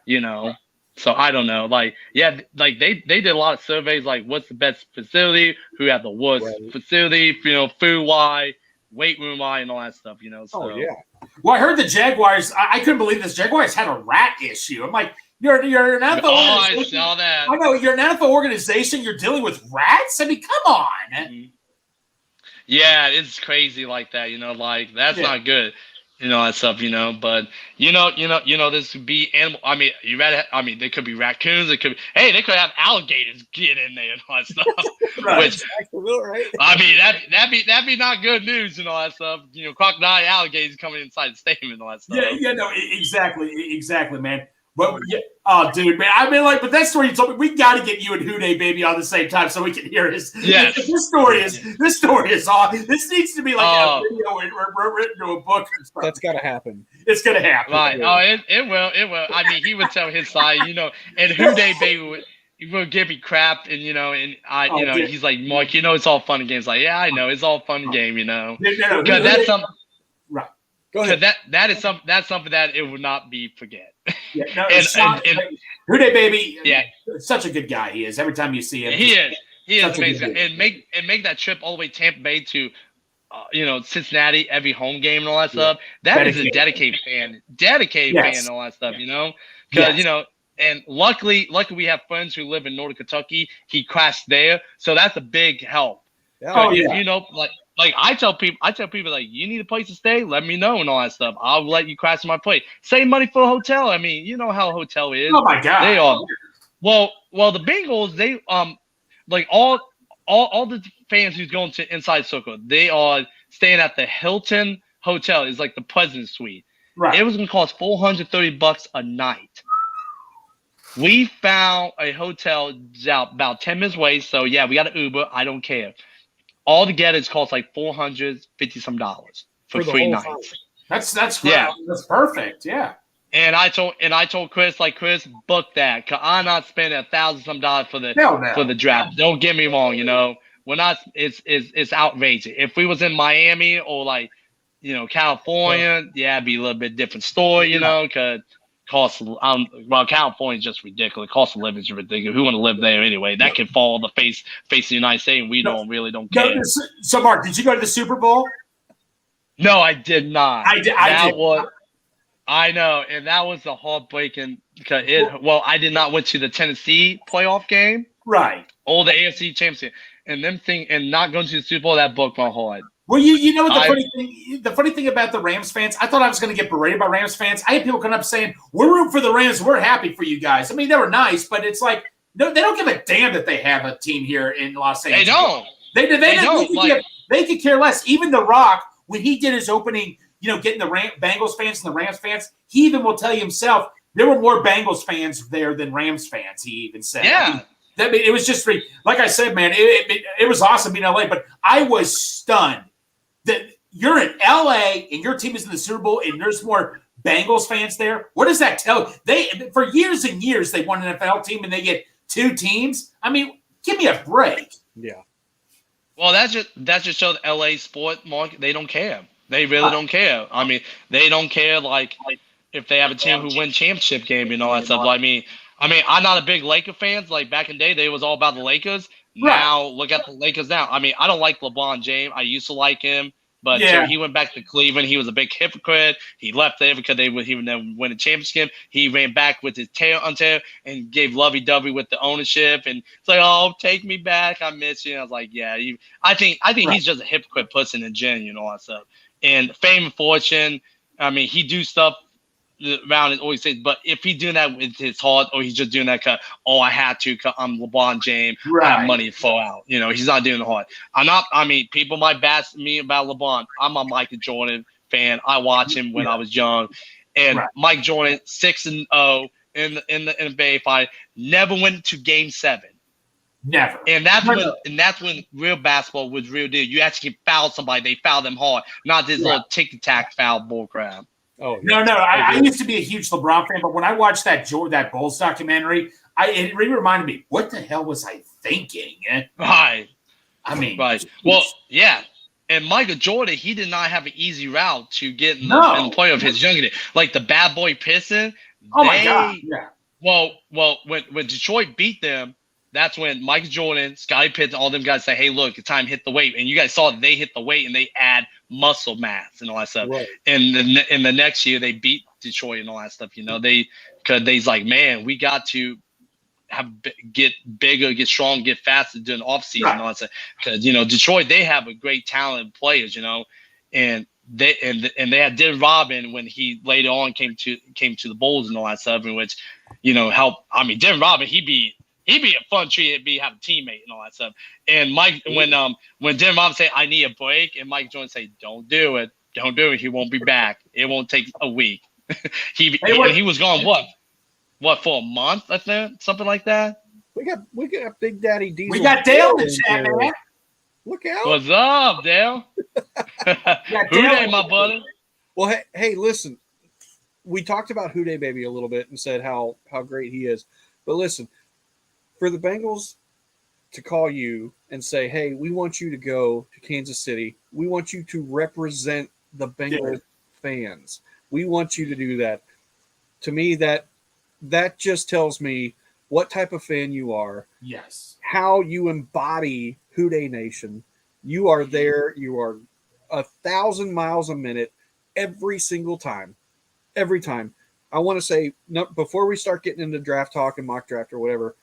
So I don't know. They did a lot of surveys, what's the best facility, who had the worst facility, food wise, weight room wise, and all that stuff, So. Oh, yeah. Well, I heard the Jaguars. I couldn't believe this. Jaguars had a rat issue. I'm like, you're an NFL I organization. saw that. I know you're an NFL organization. You're dealing with rats. I mean, come on. Yeah, it's crazy like that. That's not good. You know that stuff, but this could be animal. I mean, they could be raccoons. It could be, hey, they could have alligators get in there and all that stuff. Right. Which, Right. I mean, that'd be not good news and all that stuff. Crocodile, alligators coming inside the stadium and all that stuff. Yeah, no, exactly, man. But yeah, oh, dude, man, I mean, like, but that story you told me, we got to get you and Houday baby on the same time so we can hear his. Yes. This story is awesome. This needs to be like a video or written to a book or something. That's got to happen. It's gonna happen. Right. Oh, it will. I mean, he would tell his side, and Houday baby will give me crap, and he's like, Mark, it's all fun and games. Like, yeah, I know, it's all fun and game, No, because that's something. Right. Go ahead. That's something that it will not be forget. Yeah, no, Houday baby. Yeah, such a good guy he is. Every time you see him, he is amazing. And make that trip all the way Tampa Bay to, Cincinnati every home game and all that stuff. That is a dedicated fan and all that stuff. Because and luckily we have friends who live in Northern Kentucky. He crashed there, so that's a big help. Like I tell people, like, you need a place to stay, let me know and all that stuff. I'll let you crash my place. Save money for a hotel. I mean, you know how a hotel is. Oh my God. They are. Well, the Bengals, they like all the fans who's going to Inside Circle, they are staying at the Hilton Hotel. It's like the President's Suite. Right. It was gonna cost $430 a night. We found a hotel about 10 minutes away, so yeah, we got an Uber. I don't care. All together, it's cost like $450 some for 3 nights. That's great. Yeah. That's perfect. Yeah. And I told Chris, like, Chris, book that. Cause I'm not spending $1,000 some for the draft. Don't get me wrong. We're not. It's outrageous. If we was in Miami or like, California, it'd be a little bit different story. Cause California is just ridiculous. Cost of living is ridiculous. Who want to live there anyway? That can fall on the face of the United States, and we don't care. So, Mark, did you go to the Super Bowl? No, I did not. I did. I know, and that was a heartbreaking. I did not went to the Tennessee playoff game, right? Or the AFC Championship, and not going to the Super Bowl, that broke my heart. Well, you know what the funny thing about the Rams fans, I thought I was going to get berated by Rams fans. I had people come up saying, "We're rooting for the Rams. We're happy for you guys." I mean, they were nice, but it's like, no, they don't give a damn that they have a team here in Los Angeles. They don't. They could care less. Even The Rock, when he did his opening, getting the Bengals fans and the Rams fans, he even will tell you himself there were more Bengals fans there than Rams fans. He even said, "Yeah." It was just like I said, man. It was awesome being in LA, but I was stunned that you're in LA and your team is in the Super Bowl and there's more Bengals fans there. What does that tell? For years and years they won an NFL team and they get 2 teams. I mean, give me a break. Yeah. Well, that just shows LA sport market. They don't care. They really don't care. I mean, they don't care like if they have a team who win championship game and all that stuff. I mean, I'm not a big Laker fan. Like back in the day, they was all about the Lakers. Now look at the Lakers now. I mean, I don't like LeBron James. I used to like him, but so he went back to Cleveland. He was a big hypocrite. He left there because he would never win a championship. He ran back with his tail and gave lovey-dovey with the ownership. And it's like, oh, take me back. I miss you. And I was like, yeah. I think he's just a hypocrite pussy in gen, all that stuff. And fame and fortune. I mean, he do stuff around it always says, but if he's doing that with his heart or he's just doing that because, I had to because I'm LeBron James, I have money to throw out. He's not doing the heart. People might bash me about LeBron. I'm a Michael Jordan fan. I watch him when I was young. And Mike Jordan, 6-0 in the NBA fight, never went to Game 7. Never. And that's when real basketball was real deal. You actually foul somebody, they foul them hard, not this little tick-tack foul bullcrap. Oh no! I used to be a huge LeBron fan, but when I watched that Bulls documentary, it really reminded me, what the hell was I thinking? Right. I mean, right. Well, yeah. And Michael Jordan, he did not have an easy route to get in the play of his younger days. Like the bad boy Pistons. Oh my God! Yeah. Well, when Detroit beat them, that's when Michael Jordan, Scottie Pippen, all them guys say, "Hey, look, it's time to hit the weight." And you guys saw that they hit the weight and they add muscle mass and all that stuff. Right. And in the next year, they beat Detroit and all that stuff. Because they's like, man, we got to get bigger, get strong, get faster during the offseason and all that stuff. Because Detroit, they have a great talent players. And they had Dennis Rodman when he later on came to the Bulls and all that stuff, in which, help. I mean, Dennis Rodman, he'd be a fun treat to have a teammate and all that stuff. And Mike, when Dennis Rodman say I need a break, and Mike Jordan say don't do it, he won't be back. It won't take a week. he was gone what for a month, I think, something like that. We got Big Daddy Diesel. We got Dale in the chat, man. Look out! What's up, Dale? Who dey, my brother? Well, hey, listen. We talked about Houday Baby a little bit and said how great he is. But listen, for the Bengals to call you and say, hey, we want you to go to Kansas City. We want you to represent the Bengals fans. We want you to do that. To me, that just tells me what type of fan you are. Yes. How you embody Houday Nation. You are there. You are 1,000 miles a minute every single time. Every time. I want to say, before we start getting into draft talk and mock draft or whatever,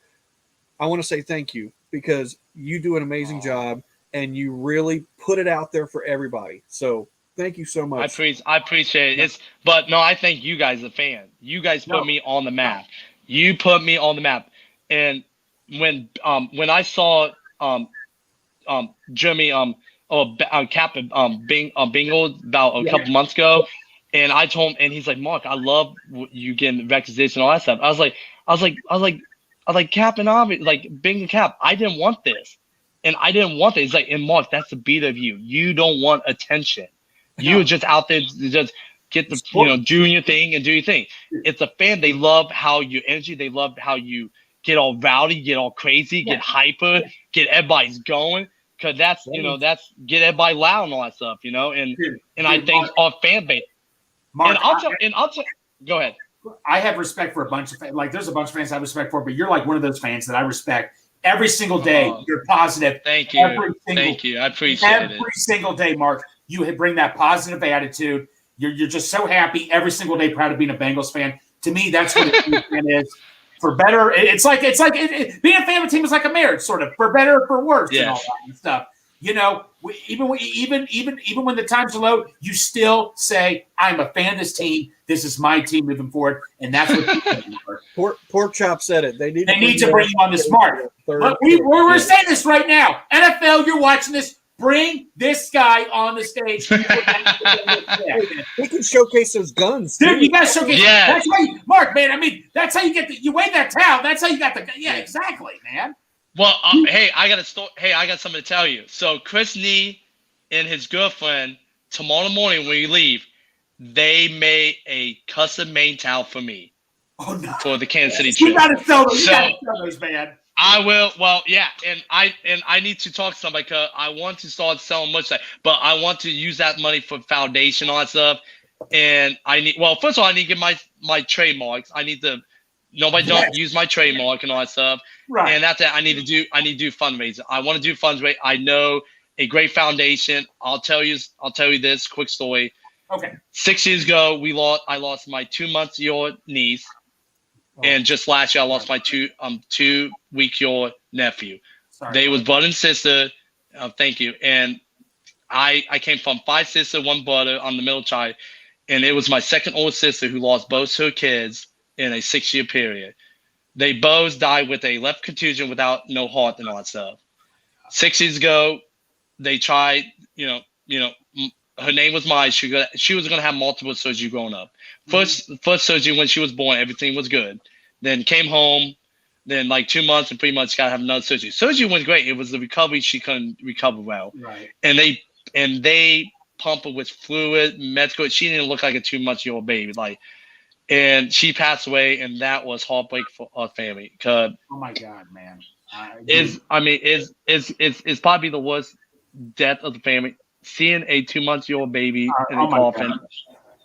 I want to say thank you, because you do an amazing job and you really put it out there for everybody. So thank you so much. I appreciate it. But no, I thank you guys, the fan. You guys put me on the map. You put me on the map. And when I saw Jeremy Cap Bengals about a couple months ago, and I told him, and he's like, Mark, I love you getting recognition and all that stuff. I was like, Cap and Avi, like Bingo Cap, I didn't want this. And I didn't want it. He's like, and Mark, that's the beat of you. You don't want attention. You're just out there to just get the, do your thing and do your thing. It's a fan. They love how your energy, they love how you get all rowdy, get all crazy, get hyper, get everybody's going. Cause that's, that's get everybody loud and all that stuff, and I think our fan base. Mark, I'll go ahead. I have respect for a bunch of fans. Like, there's a bunch of fans I have respect for, but you're like one of those fans that I respect every single day. You're positive. Thank you. Thank you. I appreciate it. Every single day, Mark, you bring that positive attitude. You're just so happy every single day, proud of being a Bengals fan. To me, that's what a fan is. For better, it's like being a fan of a team is like a marriage, sort of, for better or for worse, and all that and stuff. Even when the times are low, you still say, "I'm a fan of this team. This is my team moving forward," and that's what Pork Chop said it. They need to bring you on this mark. But we're saying this right now. NFL, you're watching this. Bring this guy on the stage. We can showcase those guns, dude. You got to showcase. Yeah. That's why, Mark, man. I mean, that's how you get you wave that towel. That's how you got the. Yeah, exactly, man. Well, hey, I got something to tell you. So Chris Nee and his girlfriend, tomorrow morning when we leave, they made a custom main towel for me. Oh, no. For the Kansas City trip. You got to sell those. You got to sell those, man. I will. Well, yeah, and I need to talk to somebody because I want to start selling merchandise, but I want to use that money for foundation, all that stuff. And first of all, I need to get my trademarks. I need to. Nobody don't use my trademark and all that stuff. Right. And that's it. I need to do fundraising. I want to do fundraising. I know a great foundation. I'll tell you this quick story. Okay. 6 years ago, I lost my 2-month-old niece. And just last year, I lost my 2-week-old nephew. Sorry. They was brother and sister. Thank you. And I came from 5 sisters, 1 brother. I'm the middle child. And it was my second oldest sister who lost both her kids in a 6-year period. They both died with a left contusion without no heart and all that stuff. 6 years ago, they tried, her name was Maya. She was going to have multiple surgery growing up. First surgery when she was born, everything was good. Then came home, then like 2 months and pretty much got to have another surgery. Surgery went great. It was the recovery. She couldn't recover well. Right. And they pump her with fluid, medical. She didn't look like a 2-month-old baby. And she passed away, and that was heartbreak for our family. Oh my God, man! It's probably the worst death of the family. Seeing a 2-month-old baby in a coffin,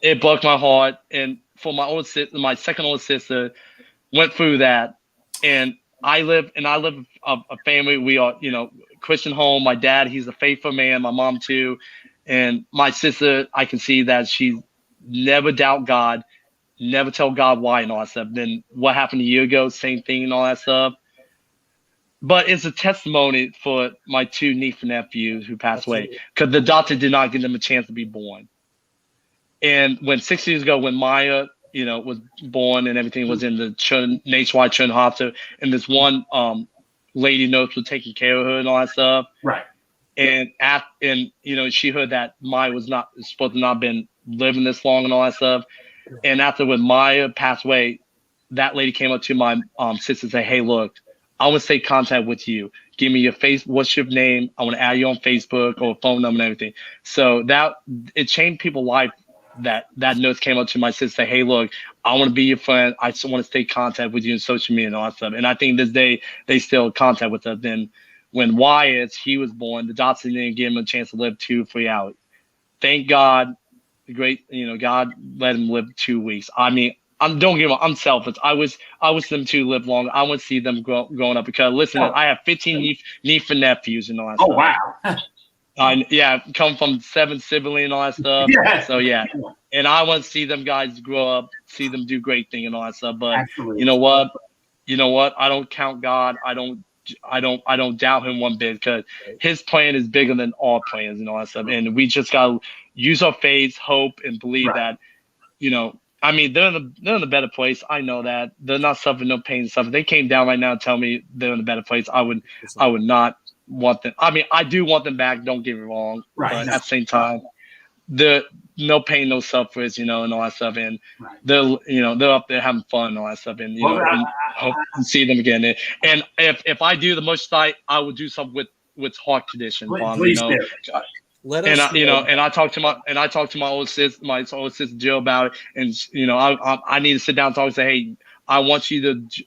it broke my heart. And for my second oldest sister, went through that. And I live a family. We are, Christian home. My dad, he's a faithful man. My mom too, and my sister. I can see that she never doubt God. Never tell God why and all that stuff. Then what happened a year ago, same thing and all that stuff. But it's a testimony for my 2 nieces and nephews who passed away because the doctor did not give them a chance to be born. And when 6 years ago, when Maya, was born and everything was in the nationwide children's hospital, and this one lady nurse was taking care of her and all that stuff. Right. And she heard that Maya was not supposed to not been living this long and all that stuff. And after when Maya passed away, that lady came up to my sister and said, "Hey, look, I want to stay in contact with you. Give me your what's your name? I want to add you on Facebook or phone number and everything." So it changed people's life. That nurse came up to my sister and said, "Hey, look, I want to be your friend. I just want to stay in contact with you in social media and all that stuff." And I think this day they still in contact with us. Then when Wyatt, he was born, the doctor didn't give him a chance to live 2-3 hours. Thank God, God let him live 2 weeks. I mean, don't get me wrong, I'm selfish. I wish them to live longer. I want to see them growing up because listen, I have 15 nieces and nephews and all that Oh, stuff. wow. Come from 7 siblings and all that stuff. Yeah. So and I want to see them guys grow up, see them do great things and all that stuff. But Absolutely. you know what? I don't count God. I don't doubt him one bit because his plan is bigger than all plans and all that stuff. And we just gotta use our faith, hope, and believe that, I mean, they're in a better place. I know that they're not suffering no pain and stuff. If they came down right now and tell me they're in a better place, I would not want them. I mean, I do want them back. Don't get me wrong. Right. But at the same time, the no pain, no suffering, and all that stuff. And they're up there having fun and all that stuff. And and hope to see them again. And if I do the most I will do something with heart condition. Please do. Let us and I talked to my old sister Jill about it, and I need to sit down and talk and say, hey, I want you to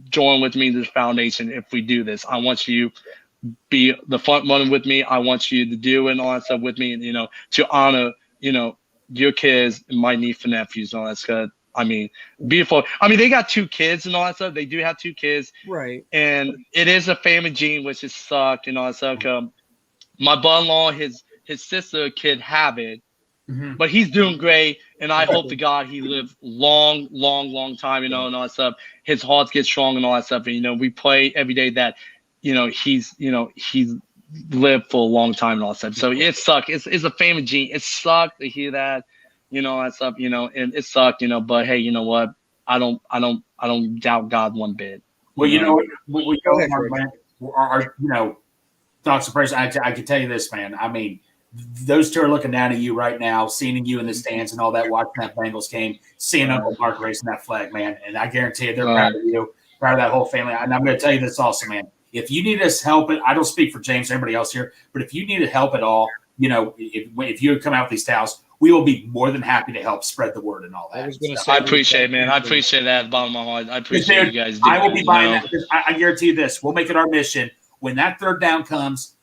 join with me in this foundation. If we do this, I want you be the front runner with me. I want you to do and all that stuff with me, and to honor your kids and my niece and nephews and all that stuff. I mean, beautiful. I mean, they got 2 kids and all that stuff. They do have 2 kids, right? And it is a family gene, which is sucked and all that stuff. My brother-in-law, his sister kid have it, but he's doing great, and I hope to God he lives long time, and all that stuff. His heart gets strong and all that stuff, and we pray every day that he's lived for a long time and all that stuff. So it sucks. It's a family gene. It sucks to hear that, that stuff, and it sucked, but hey, you know what? I don't doubt God one bit. Well, we go man. Our thoughts and prayers. I can tell you this, man. I mean, those 2 are looking down at you right now, seeing you in the stands and all that, watching that Bengals game, seeing Uncle Mark raising that flag, man. And I guarantee you they're proud of you, proud of that whole family. And I'm going to tell you this also, man. If you need us help, I don't speak for James or anybody else here, but if you need help at all, if you come out with these towels, we will be more than happy to help spread the word and all that. I appreciate it, man. I appreciate that at the bottom of my heart. I appreciate you guys. I will be buying that. I guarantee you this. We'll make it our mission. When that 3rd down comes,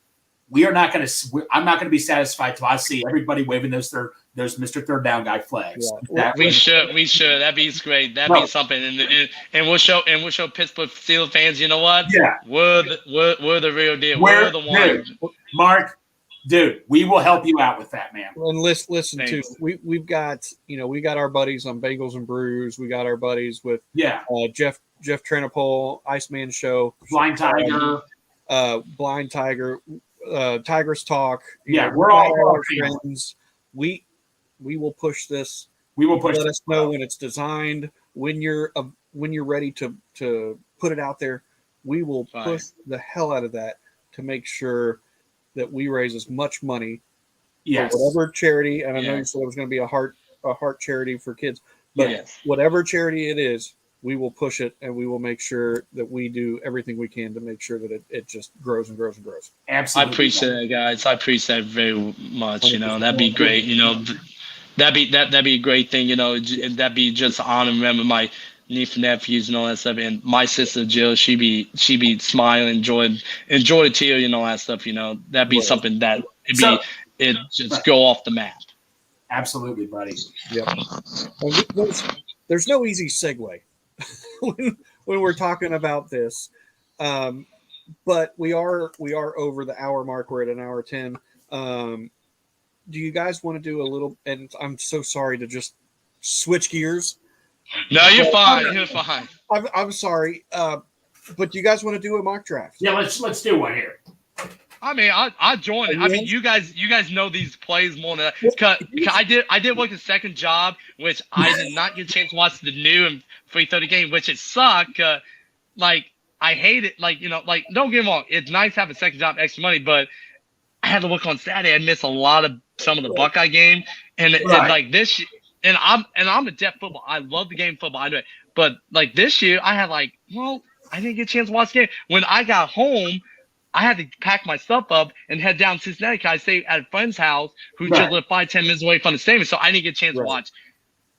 I'm not going to be satisfied till I see everybody waving those Mr. 3rd down guy flags. Yeah. We should. That'd be great. That'd be something. And we'll show Pittsburgh Steelers fans. You know what? Yeah. We're the real deal. We're the ones. Mark, dude, we will help you out with that, man. And listen to we've got our buddies on Bagels and Brews. We got our buddies with Jeff Trenopole, Iceman Show, Blind Tiger, Tigers Talk. We're all our friends. We will push this. We will push. Let us know when it's designed. When you're ready to put it out there, we will push the hell out of that to make sure that we raise as much money for whatever charity. And I know you said it was going to be a heart charity for kids, but whatever charity it is, we will push it, and we will make sure that we do everything we can to make sure that it just grows and grows and grows. Absolutely. I appreciate it, guys. I appreciate it very much. That'd be great. That'd be a great thing. That'd be just an honor. Remember my niece and nephews and all that stuff, and my sister Jill. She be smiling, enjoy the tear, and all that stuff. That'd be something that it just go off the map. Absolutely, buddy. Yep. There's no easy segue. when we're talking about this, but we are over the hour mark. We're at an hour 10. Do you guys want to do a little? And I'm so sorry to just switch gears. No, you're fine. You're fine. I'm sorry, but do you guys want to do a mock draft? Yeah, let's do one here. I mean, I joined it. I mean, you guys know these plays more than cause I did work a second job, which I did not get a chance to watch the new and 3:30 game, which it sucked. Like I hate it. Like don't get me wrong, it's nice to have a second job, extra money, but I had to work on Saturday. I missed a lot of some of the Buckeye game, and like this. And I'm a deaf football. I love the game of football. I do it, but like this year, I had I didn't get a chance to watch the game. When I got home, I had to pack my stuff up and head down to Cincinnati. I stayed at a friend's house who just lived 5-10 minutes away from the stadium, so I didn't get a chance to watch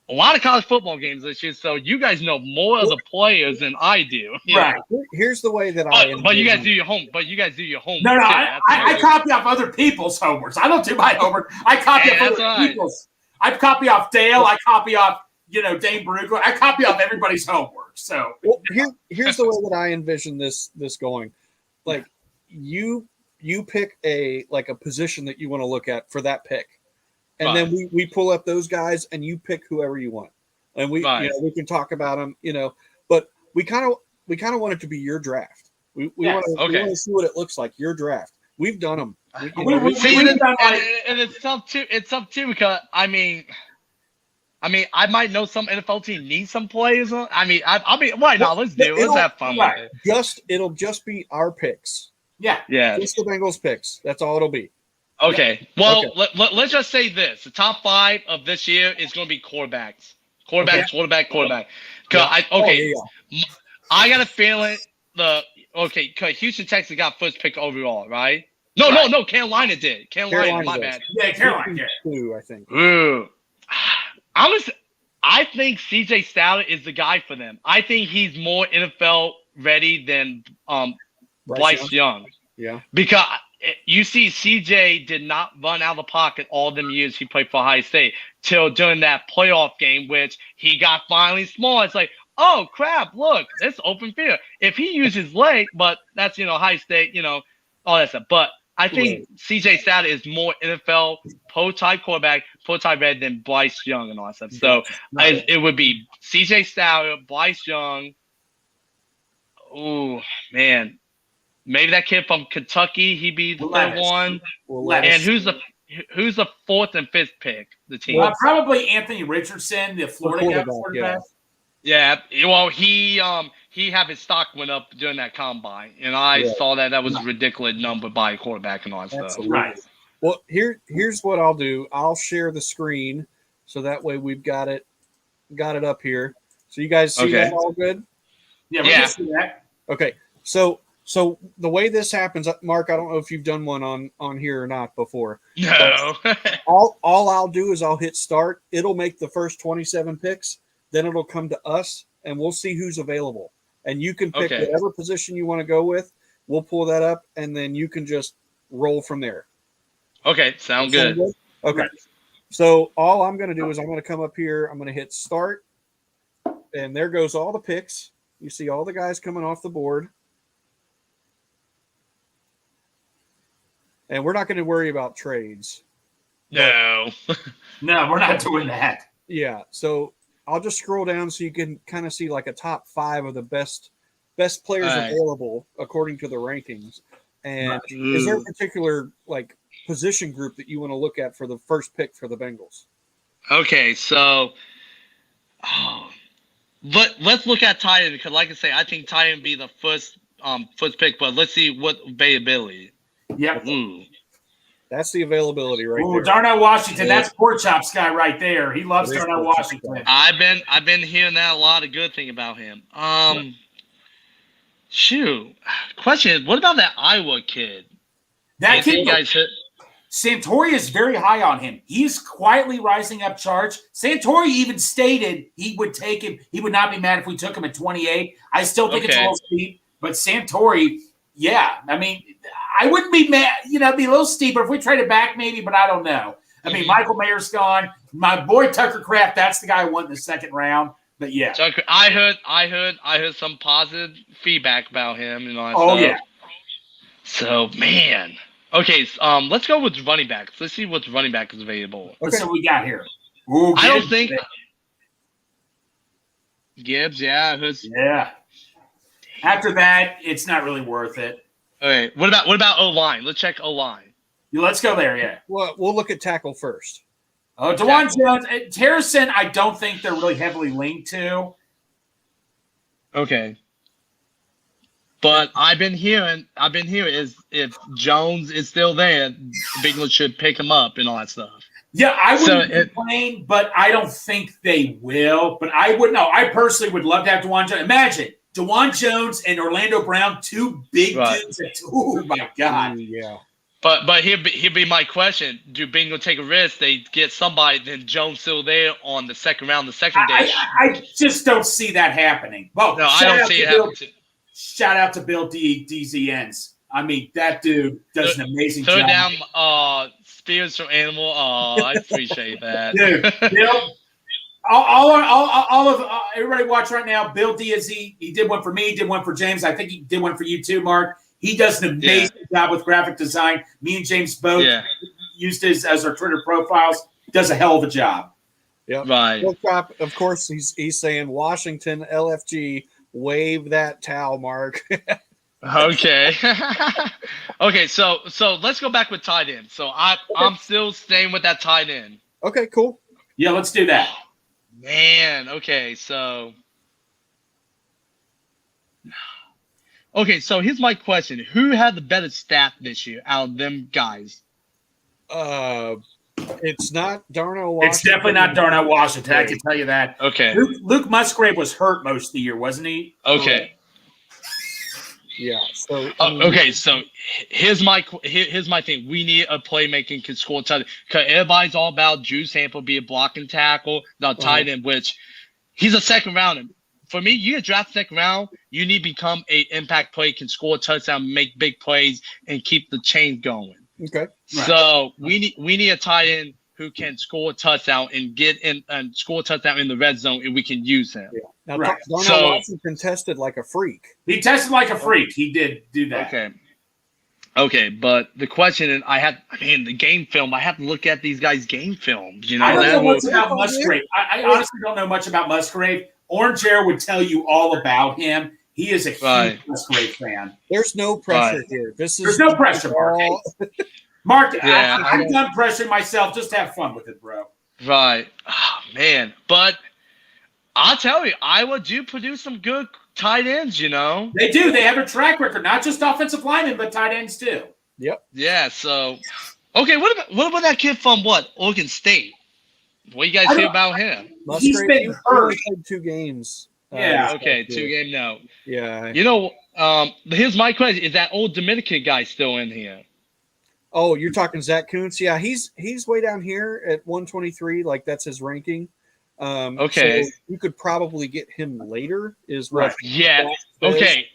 a lot of college football games this year. So you guys know more of the players than I do. Right. Here's the way that But you guys do your home. But you guys do your homework. No, too. I copy off other people's homeworks. I don't do my homework. I copy off other people's. I copy off Dale. I copy off Dane Brugler. I copy off everybody's homework. So here's the way that I envision this going. Like you pick a position that you want to look at for that pick. And then we pull up those guys and you pick whoever you want. And we we can talk about them, but we kind of want it to be your draft. We want to see what it looks like, your draft. We've done them. And it's tough too. It's tough too because I mean, I might know some NFL team needs some players. I'll be why not? Let's do it. Let's have fun with it. It'll just be our picks. Yeah. Just the Bengals picks. That's all it'll be. Okay. Well, let's just say this: the top 5 of this year is going to be quarterbacks. Quarterback. I got a feeling because Houston Texas got first pick overall, right? No, Carolina did. Carolina, my bad. Yeah, Carolina. I think. Ooh. I think CJ Stroud is the guy for them. I think he's more NFL ready than Bryce Young. Yeah. Because you see, CJ did not run out of the pocket all them years he played for Ohio State till during that playoff game, which he got finally small. It's like, oh crap! Look, it's open field. If he uses leg, but that's Ohio State, all that stuff. But I think CJ Stroud is more NFL pro-type quarterback, pro-type ready than Bryce Young and all that stuff. So it would be CJ Stroud, Bryce Young. Oh man. Maybe that kid from Kentucky, he'd be the third one. And who's the 4th and 5th pick? The team. Probably Anthony Richardson, the Florida quarterback. Yeah. Well, he had his stock went up during that combine, and I saw that was a ridiculous number by a quarterback and all that stuff. Right. Well, here's what I'll do. I'll share the screen so that way we've got it up here. So you guys see that all good? Yeah, we can see that. Okay. So the way this happens, Mark, I don't know if you've done one on here or not before. No. all I'll do is I'll hit start. It'll make the first 27 picks. Then it'll come to us, and we'll see who's available. And you can pick whatever position you want to go with. We'll pull that up, and then you can just roll from there. Okay, sound good. Okay. Right. So all I'm going to do is I'm going to come up here. I'm going to hit start, and there goes all the picks. You see all the guys coming off the board. And we're not going to worry about trades. No. No, we're not doing that. Yeah. So I'll just scroll down so you can kind of see like a top 5 of the best players available according to the rankings. And is there a particular position group that you want to look at for the first pick for the Bengals? Okay, so let's look at tight end because, like I say, I think tight end be the first pick. But let's see what availability. Yep. That's the availability right there. Darnell Washington. That's Pork Chop's guy right there. He loves Darnell Washington. I've been hearing that a lot of good thing about him. Shoot. Question: what about that Iowa kid? That kid. Santori is very high on him. He's quietly rising up charts. Santori even stated he would take him. He would not be mad if we took him at 28. I still think it's a little steep, but Santori, yeah. I mean, I wouldn't be mad. It'd be a little steeper if we traded back, maybe, but I don't know. I mean, Michael Mayer's gone. My boy Tucker Kraft, that's the guy who won in the second round. But yeah, Tucker, I heard some positive feedback about him and all that stuff. Oh yeah. So man. Okay, let's go with running backs. Let's see what running back is available. Okay, so we got here. Ooh, I don't think Gibbs. Yeah. Yeah. After that, it's not really worth it. All right. What about O-line? Let's check O-line. Let's go there, yeah. Well, we'll look at tackle first. Oh, DeJuan Jones. Harrison, I don't think they're really heavily linked to. Okay. But I've been hearing is if Jones is still there, Bengals should pick him up and all that stuff. Yeah, I wouldn't complain, but I don't think they will. But I would know. I personally would love to have DeJuan Jones. Imagine DeJuan Jones and Orlando Brown, two big dudes. Oh my God. Yeah. But here'd be my question: do Bengals take a risk? They get somebody, then Jones still there on the second round, the second day. I just don't see that happening. Well, no, I don't see it happening. Shout out to Bill DZNs. I mean, that dude does an amazing job. Third down, Spears from Animal. I appreciate that. Dude, Bill, all of everybody watch right now. Bill Diaz, he did one for me, did one for James. I think he did one for you too, Mark. He does an amazing job with graphic design. Me and James both used his as our Twitter profiles. Does a hell of a job. Yeah, right. Of course, he's saying Washington LFG. Wave that towel, Mark. Okay. Okay, so let's go back with tight end. So I'm still staying with that tight end. Okay, cool. Yeah, let's do that. Man, okay, so here's my question. Who had the better staff this year out of them guys? It's not Darnell Washington. It's definitely not Darnell Washington. I can tell you that. Okay. Luke Musgrave was hurt most of the year, wasn't he? Okay. Yeah. So okay. So here's my thing. We need a playmaking can score touchdowns. Because everybody's all about Drew Sample be a blocking tackle, the tight end, which he's a second rounder. For me, you get drafted second round, you need to become a impact play, can score a touchdown, make big plays, and keep the chain going. Okay. So we need a tight end who can score a touchdown and get in and score a touchdown in the red zone, and we can use him. Yeah. Now, Darnell Washington tested like a freak. He tested like a freak. He did do that. Okay, but the question is, the game film. I have to look at these guys' game films. You know, I don't know much about Musgrave. I honestly don't know much about Musgrave. Orange Air would tell you all about him. He is a huge Musgrave fan. There's no pressure here. There's no pressure, Mark. Mark, I'm done pressuring myself. Just have fun with it, bro. Right. Oh, man. But I'll tell you, Iowa do produce some good tight ends, you know. They do. They have a track record, not just offensive linemen, but tight ends too. Yep. Yeah, so okay, what about that kid from Oregon State? What do you guys hear about him? He's been hurt. Played 2 games. Yeah. Okay, 2 game now. Yeah. You know, here's my question: is that old Dominican guy still in here? Oh, you're talking Zach Kuntz? Yeah, he's way down here at 123. Like that's his ranking. Okay. So you could probably get him later. Is what? Yeah. Okay.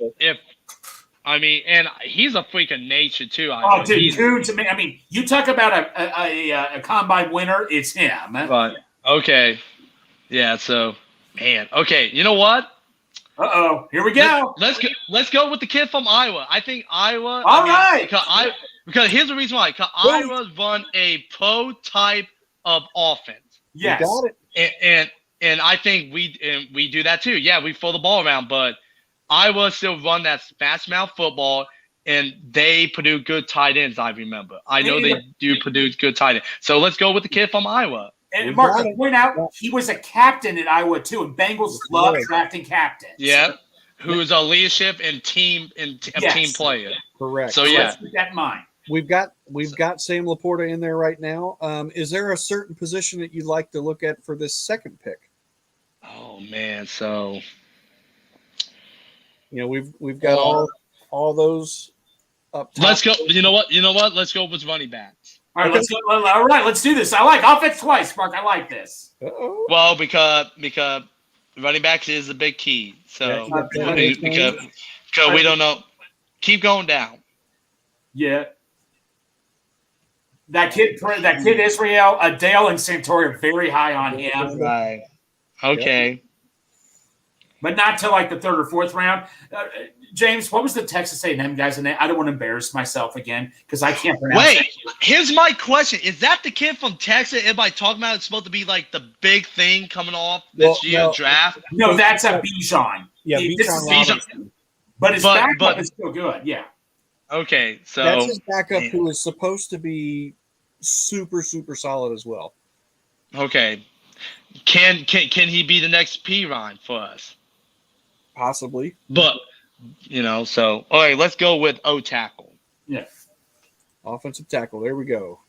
And he's a freak of nature too. Dude, Kuntz. I mean, you talk about a combine winner. It's him. Right. Okay. Yeah. So, man. Okay. You know what? Here we go. Let's go with the kid from Iowa. I think Iowa. All right. Because here's the reason why. Because Iowa's run a pro type of offense. Yes. You got it. And I think we do that too. Yeah, we throw the ball around, but Iowa still run that smash mouth football, and they produce good tight ends. I remember. I know they do produce good tight ends. So let's go with the kid from Iowa. And Mark, to point out, he was a captain at Iowa too, and Bengals love drafting captains. Yeah, who's a leadership and team player. Correct. So yeah, let's keep that in mind. We've got Sam Laporta in there right now. Is there a certain position that you'd like to look at for this second pick? Oh man, so we've got all those up top. Let's go. You know what? Let's go with running backs. All right, let's go. All right, let's do this. I like offense twice, Mark. I like this. Uh-oh. Well, because running backs is a big key. So because we don't know. Keep going down. Yeah. That kid Israel, Dale, and Santori are very high on him. Right. Okay. Yeah. But not till like the 3rd or 4th round. James, what was the Texas A&M guy's name? I don't want to embarrass myself again because I can't pronounce it. Wait, here's my question. Is that the kid from Texas everybody talking about? It's supposed to be like the big thing coming off this year's draft? No, that's a Bijan. Yeah, Bijan. But his backup is still good, yeah. Okay, so That's his backup, who is supposed to be super, super solid as well. Okay, can he be the next P Ryan for us? Possibly. But so all right, let's go with O tackle. Yeah. Offensive tackle. There we go.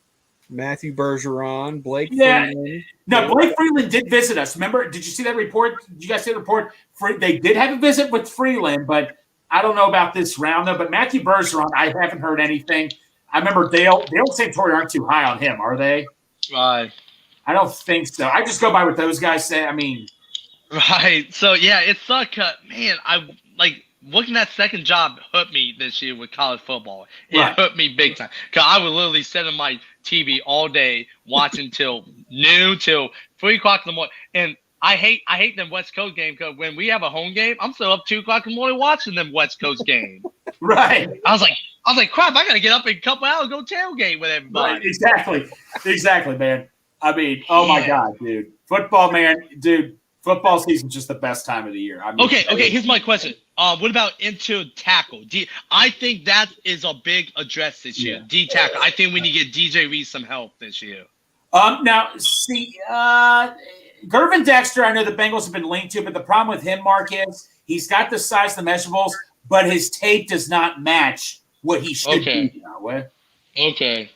Matthew Bergeron, Blake Yeah. Freeman. No, Blake Freeland did visit us. Remember? Did you see that report? Did you guys see the report? They did have a visit with Freeland, but I don't know about this round though. But Matthew Bergeron, I haven't heard anything. I remember Dale St. Tori aren't too high on him, are they? Right. I don't think so. I just go by what those guys say. I mean, right. So yeah, it sucked. Man, I like looking at second job hurt me this year with college football. It hurt me big time. Cause I would literally sit on my TV all day watching till noon, till 3:00 in the morning. And I hate them West Coast game because when we have a home game, I'm still up 2:00 in the morning watching them West Coast game. right. I was like, crap! I gotta get up in a couple hours, go tailgate with everybody. Right, exactly, man. I mean, oh my God, dude, football, man, dude, football season's just the best time of the year. I mean, okay. Here's my question. What about into tackle? I think that is a big address this year. Yeah. D tackle. I think we need to get DJ Reed some help this year. Now, see, Gervin Dexter, I know the Bengals have been linked to, but the problem with him, Mark, is he's got the size of the measurables, but his tape does not match what he should be. Okay.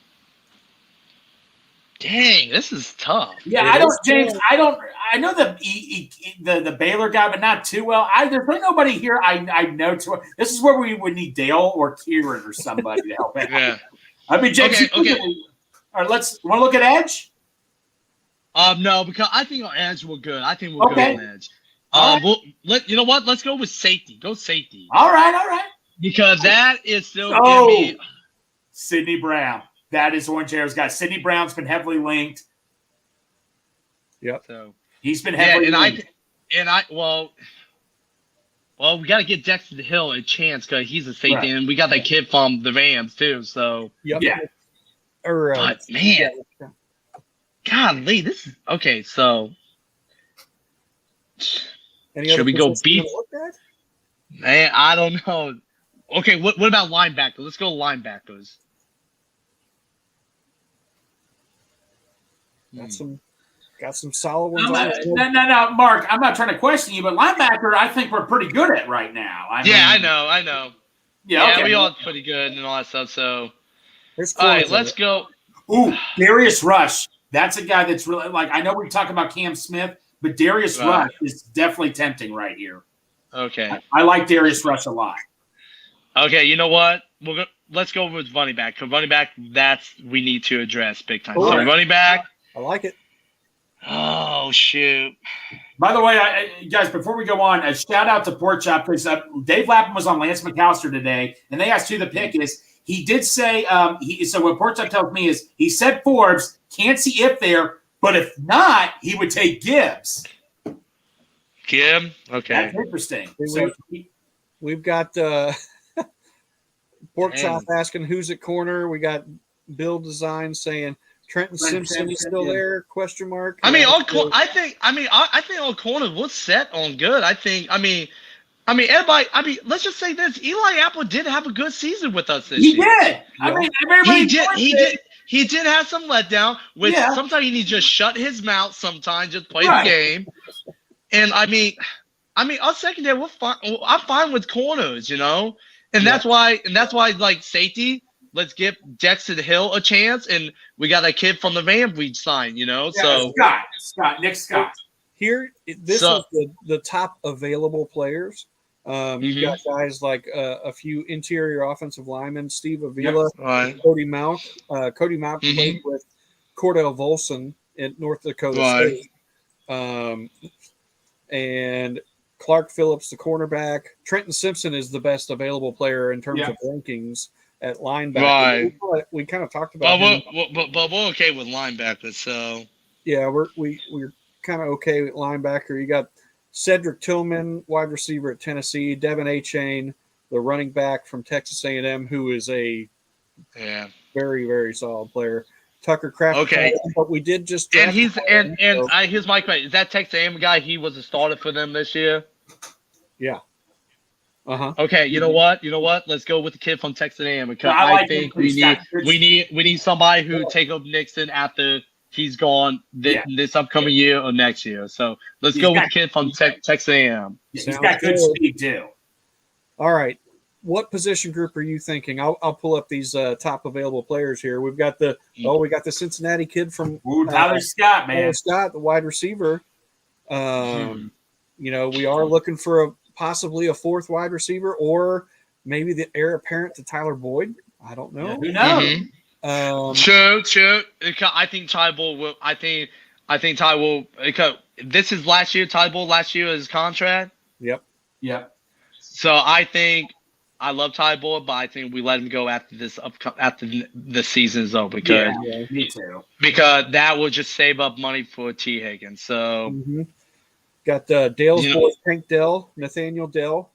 Dang, this is tough. Yeah, James. I know the Baylor guy, but not too well. There's really nobody here I know too well. This is where we would need Dale or Kieran or somebody to help out. Yeah. I mean, James. Okay. All right, want to look at edge? No, because I think our edge will good. I think we'll go on edge. You know what? Let's go with safety. Go safety. All right. Because that is still gonna be Sidney Brown. That is Orange Hair's guy. Sidney Brown's been heavily linked. Yep. So he's been heavily linked. Well, we got to get Dexter the Hill a chance because he's a safety, Right. and we got that kid from the Rams too. So Yep. Yeah. but man, golly, this is okay. So should we go beef? Man, I don't know. Okay, what about linebacker? Let's go linebackers. Got some solid ones. No, Mark. I'm not trying to question you, but linebacker, I think we're pretty good at right now. I know. Yeah, okay. We all pretty good and all that stuff. So, all right, let's go. Ooh, Darius Rush. That's a guy that's really I know we're talking about Cam Smith, but Darius Rush is definitely tempting right here. Okay. I like Darius Rush a lot. Okay, you know what? Let's go with running back. Because running back, we need to address big time. So running back. I like it. Oh, shoot. By the way, guys, before we go on, a shout out to Pork Chop because Dave Lapham was on Lance McAllister today, and they asked who the pick is. He did say, so what Pork Chop tells me is he said Forbes, can't see if there, but if not, he would take Gibbs. Okay. That's interesting. We've got Pork Chop asking who's at corner. We got Bill Design saying Trenton Simpson is still there? Question mark. I think all corners was set on good. Everybody. Let's just say this: Eli Apple did have a good season with us this year. He did. I mean, everybody He did have some letdown. Sometimes he needs to just shut his mouth. Sometimes just play the game. And our secondary, we're fine. I'm fine with corners, and that's why like safety. Let's give Dexter the Hill a chance, and we got a kid from the Rams we signed, so Nick Scott. Here, this is the top available players. You've got guys like a few interior offensive linemen, Steve Avila, Cody Mauch. Cody Mauch played with Cordell Volson at North Dakota State. And Clark Phillips, the cornerback. Trenton Simpson is the best available player in terms of rankings at linebacker. We kind of talked about him. But we're okay with linebackers, so yeah, we're kind of okay with linebacker. You got Cedric Tillman, wide receiver at Tennessee, Devin Achane, the running back from Texas A&M, who is a very, very solid player. Tucker Craft. Okay, but we did just draft here's my question: is that Texas A&M guy? He was a starter for them this year. Yeah. Okay, you know what? Let's go with the kid from Texas A&M because I like I think him. He's got good- we need somebody who take up Nixon after he's gone this upcoming year or next year. So let's go with the kid from Texas A&M. He's Sounds got good good. speed too. All right. What position group are you thinking? I'll pull up these top available players here. We've got the Cincinnati kid from Tyler Scott, man. Tyler Scott, the wide receiver. You know, we are looking for possibly a fourth wide receiver, or maybe the heir apparent to Tyler Boyd. I don't know. Yeah, who knows? True. I think Ty Bull will. I think Ty will. Because this is last year. Ty Bull last year his contract. Yep. So I think I love Ty Bull, but I think we let him go after the season is over because me too. Because that will just save up money for T Higgins. So got Dale's boy Tank Dell, Nathaniel Dell,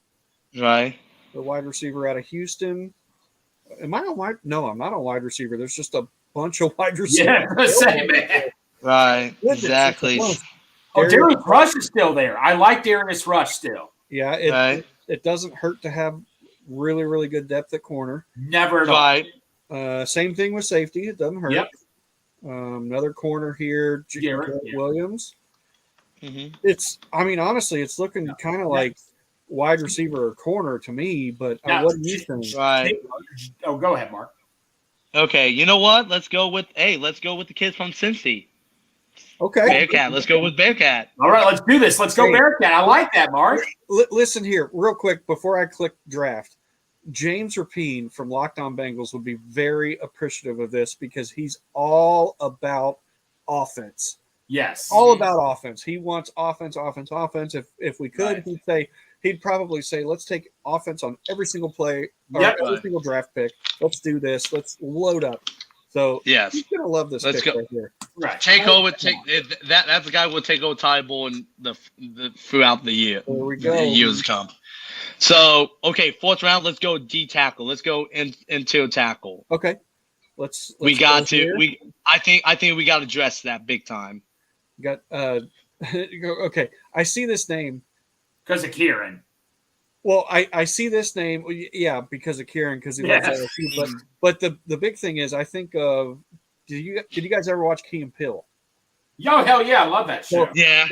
right, the wide receiver out of Houston. Am I on wide? No, I'm not on wide receiver. There's just a bunch of wide receivers. Yeah, same man. Right, exactly. Darius Rush is still there. I like Darius Rush still. Yeah, it doesn't hurt to have really, really good depth at corner. Never at all. Same thing with safety. It doesn't hurt. Yep. Another corner here, Garrett Williams. Honestly, it's looking kind of like wide receiver or corner to me, but what do you think? Right. Oh, go ahead, Mark. Okay, you know what? Let's go with the kids from Cincy. Okay. Bearcat. Let's go with Bearcat. All right, let's do this. Let's go Bearcat. I like that, Mark. Listen here, real quick, before I click draft. James Rapine from Locked On Bengals would be very appreciative of this because he's all about offense. Yes. All about offense. He wants offense. If we could, he'd probably say, let's take offense on every single play or every single draft pick. Let's do this. Let's load up. So yes, he's gonna love this pick right here. Right. That's the guy who will take over Ty Bull and the throughout the year. There we go. The years come. So fourth round. Let's go D tackle. Let's go interior tackle. Okay. I think we got to address that big time. Okay. I see this name because of Kieran. Well, I see this name, because of Kieran, because he loves LSU. But the big thing is, I think of did you guys ever watch Key and Peele? Yo, hell yeah, I love that show. Yeah.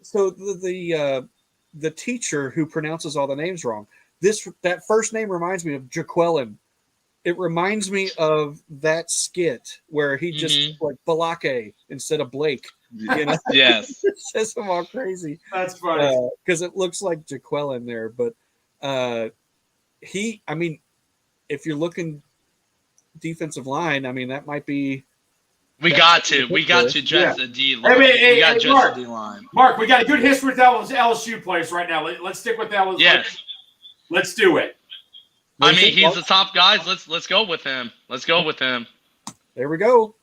So the teacher who pronounces all the names wrong, that first name reminds me of Jaqueline. It reminds me of that skit where he just like Balake instead of Blake. You know? Yes. It says him all crazy. That's funny. Because it looks like Jaqueline there. But if you're looking defensive line, that might be. We got to address the D line. Mark, D line. Mark, we got a good history with LSU players right now. Let's stick with LSU. Yes. Let's do it. He's the top guys. Let's go with him. There we go.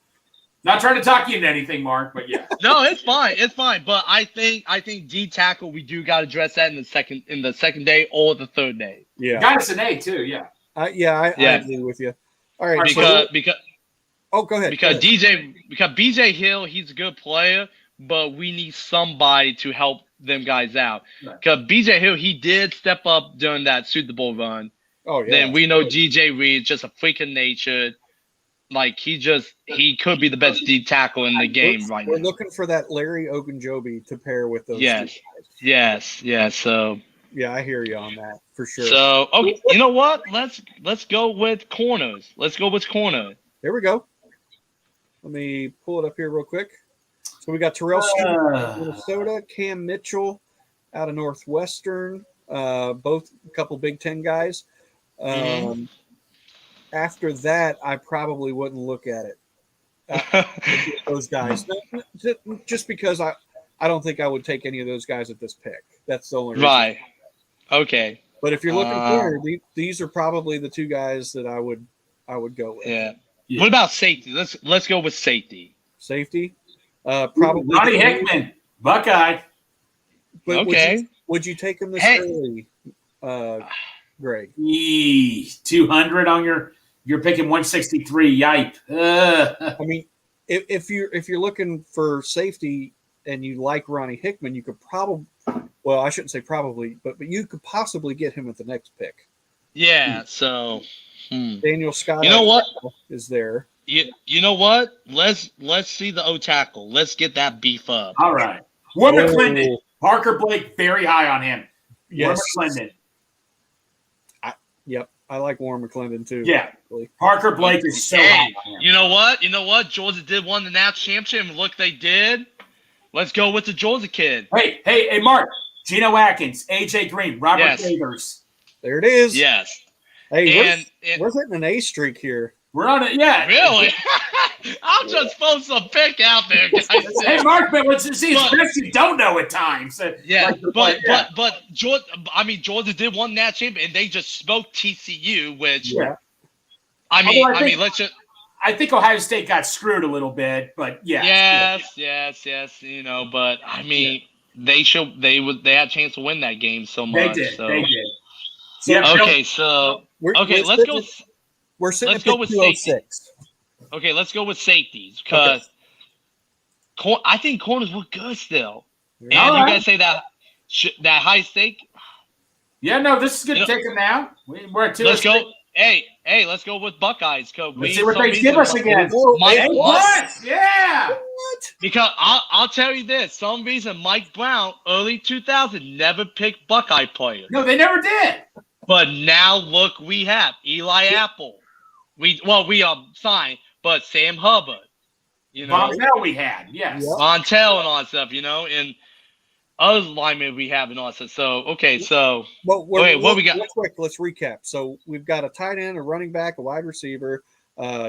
Not trying to talk you into anything, Mark, but yeah. No, it's fine. But I think D tackle, we do got to address that in the second day or the third day. Yeah. Got us an A too. Yeah. I agree with you. All right. Because go ahead. Because BJ Hill, he's a good player, but we need somebody to help them guys out. Because BJ Hill, he did step up during that Super Bowl run. Oh yeah. Then we know DJ Reed, just a freak of nature. Like he could be the best D tackle in the game right now. We're looking for that Larry Ogunjobi to pair with those. Yes. So yeah, I hear you on that for sure. So you know what? Let's go with corners. There we go. Let me pull it up here real quick. So we got Terrell Stewart out of Minnesota, Cam Mitchell out of Northwestern, both a couple Big Ten guys. After that, I probably wouldn't look at it. Those guys, just because I don't think I would take any of those guys at this pick. That's the only reason. Right. Okay. But if you're looking for these are probably the two guys that I would go with. Yeah. What about safety? Let's go with safety. Safety, probably Ronnie Hickman, Buckeye. But would you take him this early, Greg? 200 on you're picking 163. Yipe. If you're looking for safety and you like Ronnie Hickman, you could probably Well, I shouldn't say probably, but you could possibly get him at the next pick. Yeah. So, Daniel Scott. You know what? Is there? You know what? Let's see the O tackle. Let's get that beef up. All right. Warren Oh. McClendon. Parker Blake, very high on him. Yes. Warren McClendon. Yep. I like Warren McClendon too. Yeah. Parker Blake is so high on him. You know what? You know what? Georgia did won the national championship, and look, they did. Let's go with the Georgia kid. Hey, Mark. Geno Atkins, AJ Green, Robert Favors. There it is. Yes. Hey, we're hitting an A streak here. We're on it. Yeah. Really? I'll just throw some pick out there, guys. Hey, Mark, but let's see. It's best you don't know at times. Yeah, but Georgia. I mean, Georgia did won that championship, and they just smoked TCU, which I mean, let's just. I think Ohio State got screwed a little bit, but Yes. You know, but I mean, they had a chance to win that game so much. They did. So. They did. Okay, so let's go. We're sitting let's at go with 206. Okay, let's go with safeties because I think corners look good still. And you guys say that high stake. Yeah, no, this is good to take them now. We're at 206. Let's go. Hey, let's go with Buckeyes. Let's see what they give us again. Yeah. What? Because I'll tell you this: some reason Mike Brown, early 2000, never picked Buckeye players. No, they never did. But now look, we have Eli Apple. We signed, but Sam Hubbard. You know, Montel we had, yes. Yep. Montel and all that stuff. You know, and other linemen we have and all that stuff. So what we got? Let's recap. So we've got a tight end, a running back, a wide receiver,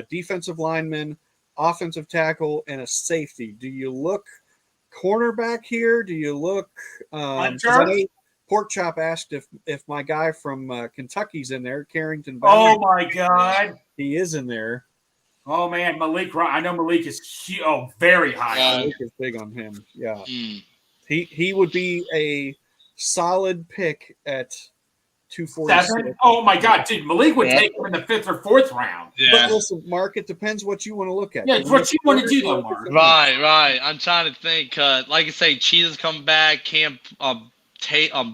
defensive lineman, offensive tackle, and a safety. Do you look cornerback here? Do you look Pork Chop asked if my guy from Kentucky's in there, Carrington Valley. Oh my God, he is in there. Oh man, Malik. I know Malik is very high. Malik is big on him. Yeah, he would be a solid pick at 246. Oh my God, dude, Malik would take him in the 5th or 4th round. Yeah. But listen, Mark, it depends what you want to look at. Yeah, it's what you want to do, though, Mark. Right. I'm trying to think. Like I say, Cheetah's come back.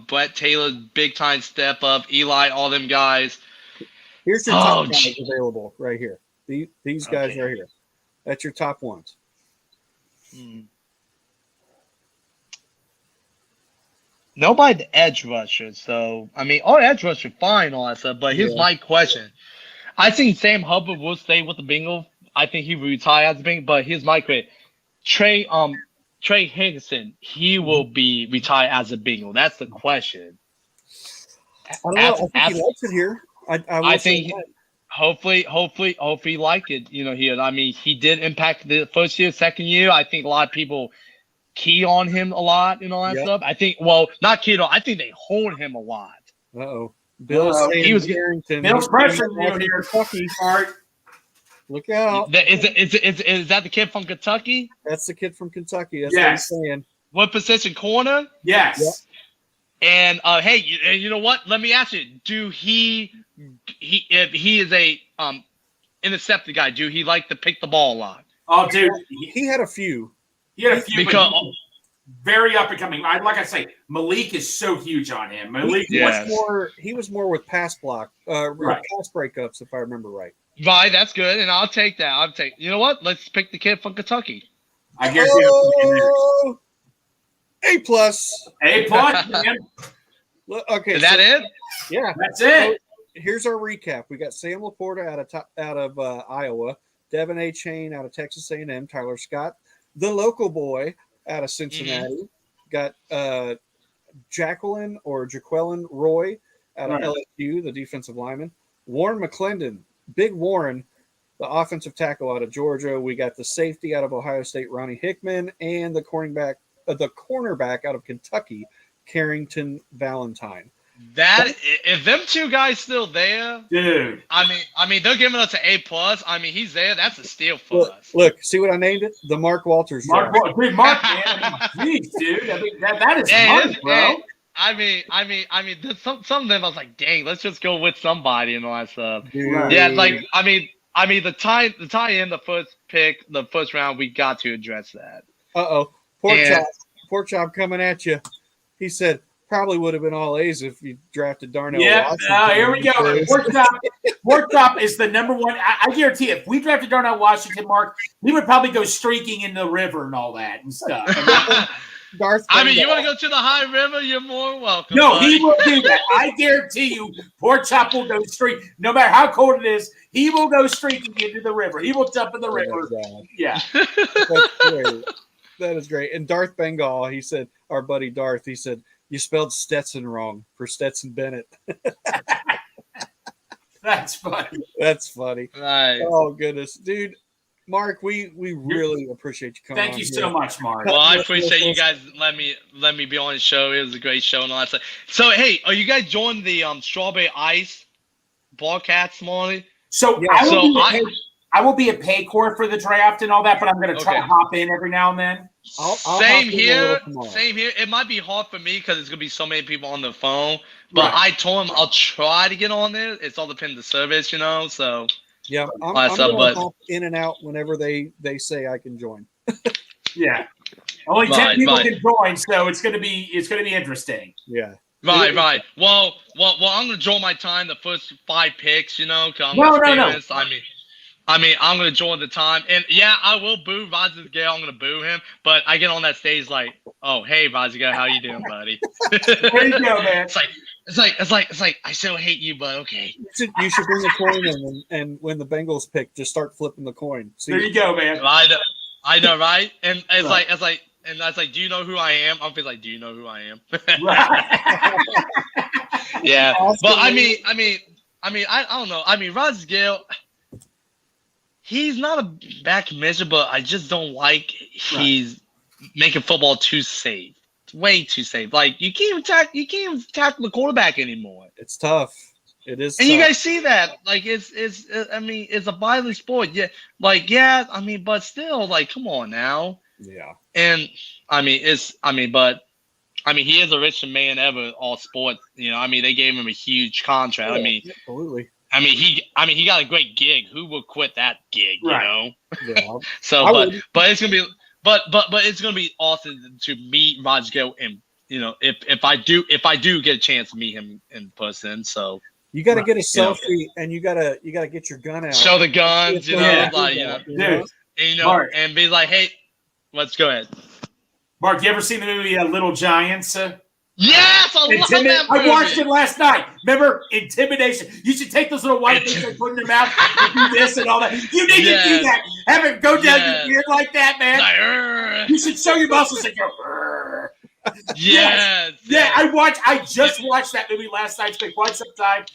Brett Taylor, big time step up. Eli, all them guys. Here's your top guys available right here. These guys right here. That's your top ones. Nobody the edge rusher. So I mean, all edge rushers fine, all that stuff. But here's my question: I think Sam Hubbard will stay with the Bengals. I think he will retire as a Bengal. But here's my question: Trey Higginson, he will be retired as a Bengal. That's the question. I don't know. I think he likes it here. I think hopefully like it. You know, here. I mean, he did impact the first year, second year. I think a lot of people key on him a lot and all that stuff. I think, not key on. I think they hold him a lot. Bill's Carrington. Bill's pressuring you here, Kentucky. Look out. Is that the kid from Kentucky? That's the kid from Kentucky. That's what I'm saying. What position? Corner? Yes. Yep. And hey, you know what? Let me ask you: do he if he is a interceptor guy? Do he like to pick the ball a lot? Oh, dude, he had a few. Because very up and coming. Like I say, Malik is so huge on him. Malik he was more with pass block, pass breakups, if I remember right. Right, that's good, and I'll take that. You know what? Let's pick the kid from Kentucky. I guarantee you. A plus. A plus, man. Okay, is that it? Yeah, that's it. So here's our recap. We got Sam Laporta out of Iowa, Devin A. Chain out of Texas A&M, Tyler Scott, the local boy out of Cincinnati. Got Jaquelin Roy out of LSU, the defensive lineman. Warren McClendon, Big Warren, the offensive tackle out of Georgia. We got the safety out of Ohio State, Ronnie Hickman, and the cornerback out of Kentucky, Carrington Valentine. If them two guys still there, dude. I mean, they're giving us an A plus. I mean, he's there. That's a steal for us. Look, see what I named it? The Mark Walters. Mark, man. Jeez, dude. I mean, that is money, bro. I mean, some of them I was like, dang, let's just go with somebody and all that stuff. Dude. Yeah, like I mean, the tie in the first pick, the first round, we got to address that. Pork chop coming at you. He said, probably would have been all A's if you drafted Darnell Yeah, Washington. here we go. Pork Chop is the number one. I guarantee if we drafted Darnell Washington, Mark, he would probably go streaking in the river and all that and stuff. Darth I mean, Vader. you want to go to the high river? You're more welcome. No, buddy. he will do that. I guarantee you, Pork Chop will go streak. No matter how cold it is, he will go streaking into the river. He will jump in the river. Yeah. That's great. That is great. And Darth Bengal, he said, our buddy Darth, he said, you spelled Stetson wrong for Stetson Bennett. That's funny. That's funny. Nice. Oh, goodness. Dude, Mark, we really appreciate you coming Thank on you here. so much, Mark. Well, I appreciate you guys let me be on the show. It was a great show and all that stuff. So, hey, are you guys joining the Strawberry Ice broadcast this morning? So, Yeah, I will be a Paycor for the draft and all that, but I'm going to try to hop in every now and then. I'll Same hop in a here. little tomorrow. Same here. It might be hard for me because there's gonna be so many people on the phone. But Right. I told him I'll try to get on there. It's all depending on the service, So Yeah, I'm Myself, going to but- hop in and out whenever they say I can join. Yeah. Only 10 Right, people right. can join, so it's going to be interesting. Yeah. right. Well, I'm gonna join my time the first 5 picks, 'cause I'm No. experienced. I mean, I'm gonna join the time, and yeah, I will boo Roger Gale. I'm gonna boo him, but I get on that stage like, oh, hey, Roger Gale, how you doing, buddy? There you go, man. It's like I still hate you, but okay. You should bring the coin in, and when the Bengals pick, just start flipping the coin. See, There you go, man. I know, right? And it's Right. like, do you know who I am? I'm like, do you know who I am? Right. Yeah, Awesome, but I man. don't know. I mean, Roger Gale, he's not a bad commissioner, but I just don't like he's making football too safe. It's way too safe. Like you can't even tackle the quarterback anymore. it's tough. It is. And tough. you guys see that, like it's a violent sport. Yeah, but still, like, come on now. Yeah. And he is the richest man ever, all sports. They gave him a huge contract. Absolutely. He got a great gig. Who would quit that gig? Right. Yeah. So, I but would. it's gonna be, but it's gonna be awesome to meet Roger Gale, and if I do get a chance to meet him in person. So You got to get a selfie, and you gotta get your gun out. show the guns, Yeah. Dude. Mark. and be like, hey, let's go ahead. Mark, you ever seen the movie Little Giants? Yes, I love that movie. I watched it last night. Remember, Intimidation. You should take those little white things and put in your mouth and do this and all that. You need to do that. Have it go down your beard like that, man. Like, "Arr." You should show your muscles and go. "Arr." Yes. Yeah, I just watched that movie last night. It's been quite some time.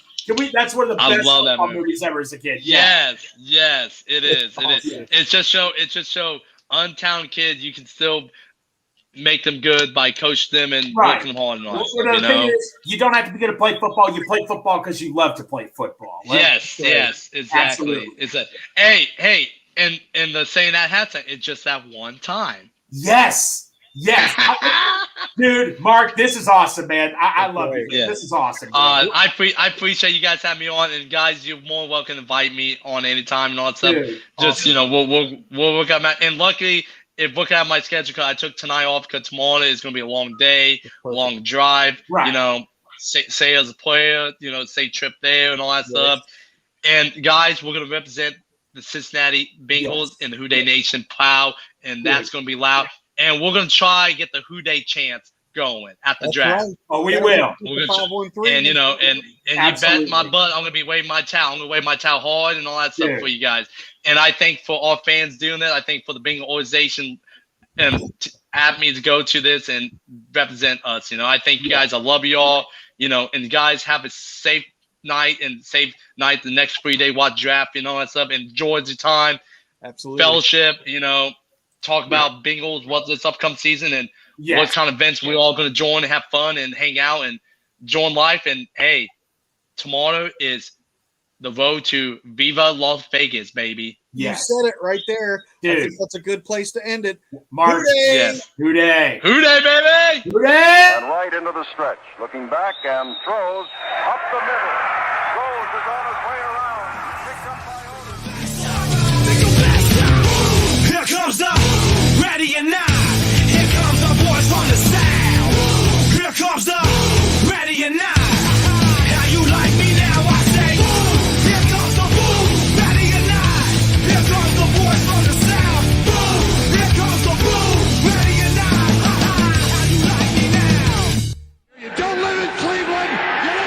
That's one of the I best love that football movie. movies ever as a kid. Yeah. Yes, it is. It is. awesome. It's just show untalented kids you can still make them good by coaching them and Right. working them hard and all that Well, stuff, the thing is, you don't have to be good to play football. You play football because you love to play football. Right? Yes, exactly. Absolutely. It's a hey, and the saying that has it's just that one time. Yes. Dude, Mark, this is awesome, man. I love you. Yeah. This is awesome. I appreciate you guys having me on, and guys, you're more welcome to invite me on anytime and all that stuff. Dude, Just awesome. we'll work out and luckily. If look at my schedule, because I took tonight off because tomorrow is going to be a long day, long drive. Right. Say as a player, say trip there and all that stuff. And guys, we're going to represent the Cincinnati Bengals in the Who Dey Nation proud, and that's going to be loud. And we're going to try and get the Who Dey chants going at the draft. Right. Oh, we will. We're The gonna 513. and you Absolutely. bet my butt I'm gonna be waving my towel. I'm gonna wave my towel hard and all that stuff Yeah. for you guys. And I think for our fans doing that, I think for the Bengal organization and have me to go to this and represent us. I think you guys, I love you all. And you guys have a safe night the next 3 day watch draft and all that stuff. Enjoy the time, Absolutely. fellowship. Talk about Bengals, what's this upcoming season, and what Yes. kind of events we're all going to join and have fun and hang out and join life. And hey, tomorrow is the road to Viva Las Vegas, baby. You Yes. said it right there. I Dude. think that's a good place to end it. Mark. Who Dey? Yes. Who Dey? Who Dey, baby? Who Dey? And right into the stretch. Looking back and throws up the middle. Throws is on his way around. Picked up by Otis. Here comes the ready or not.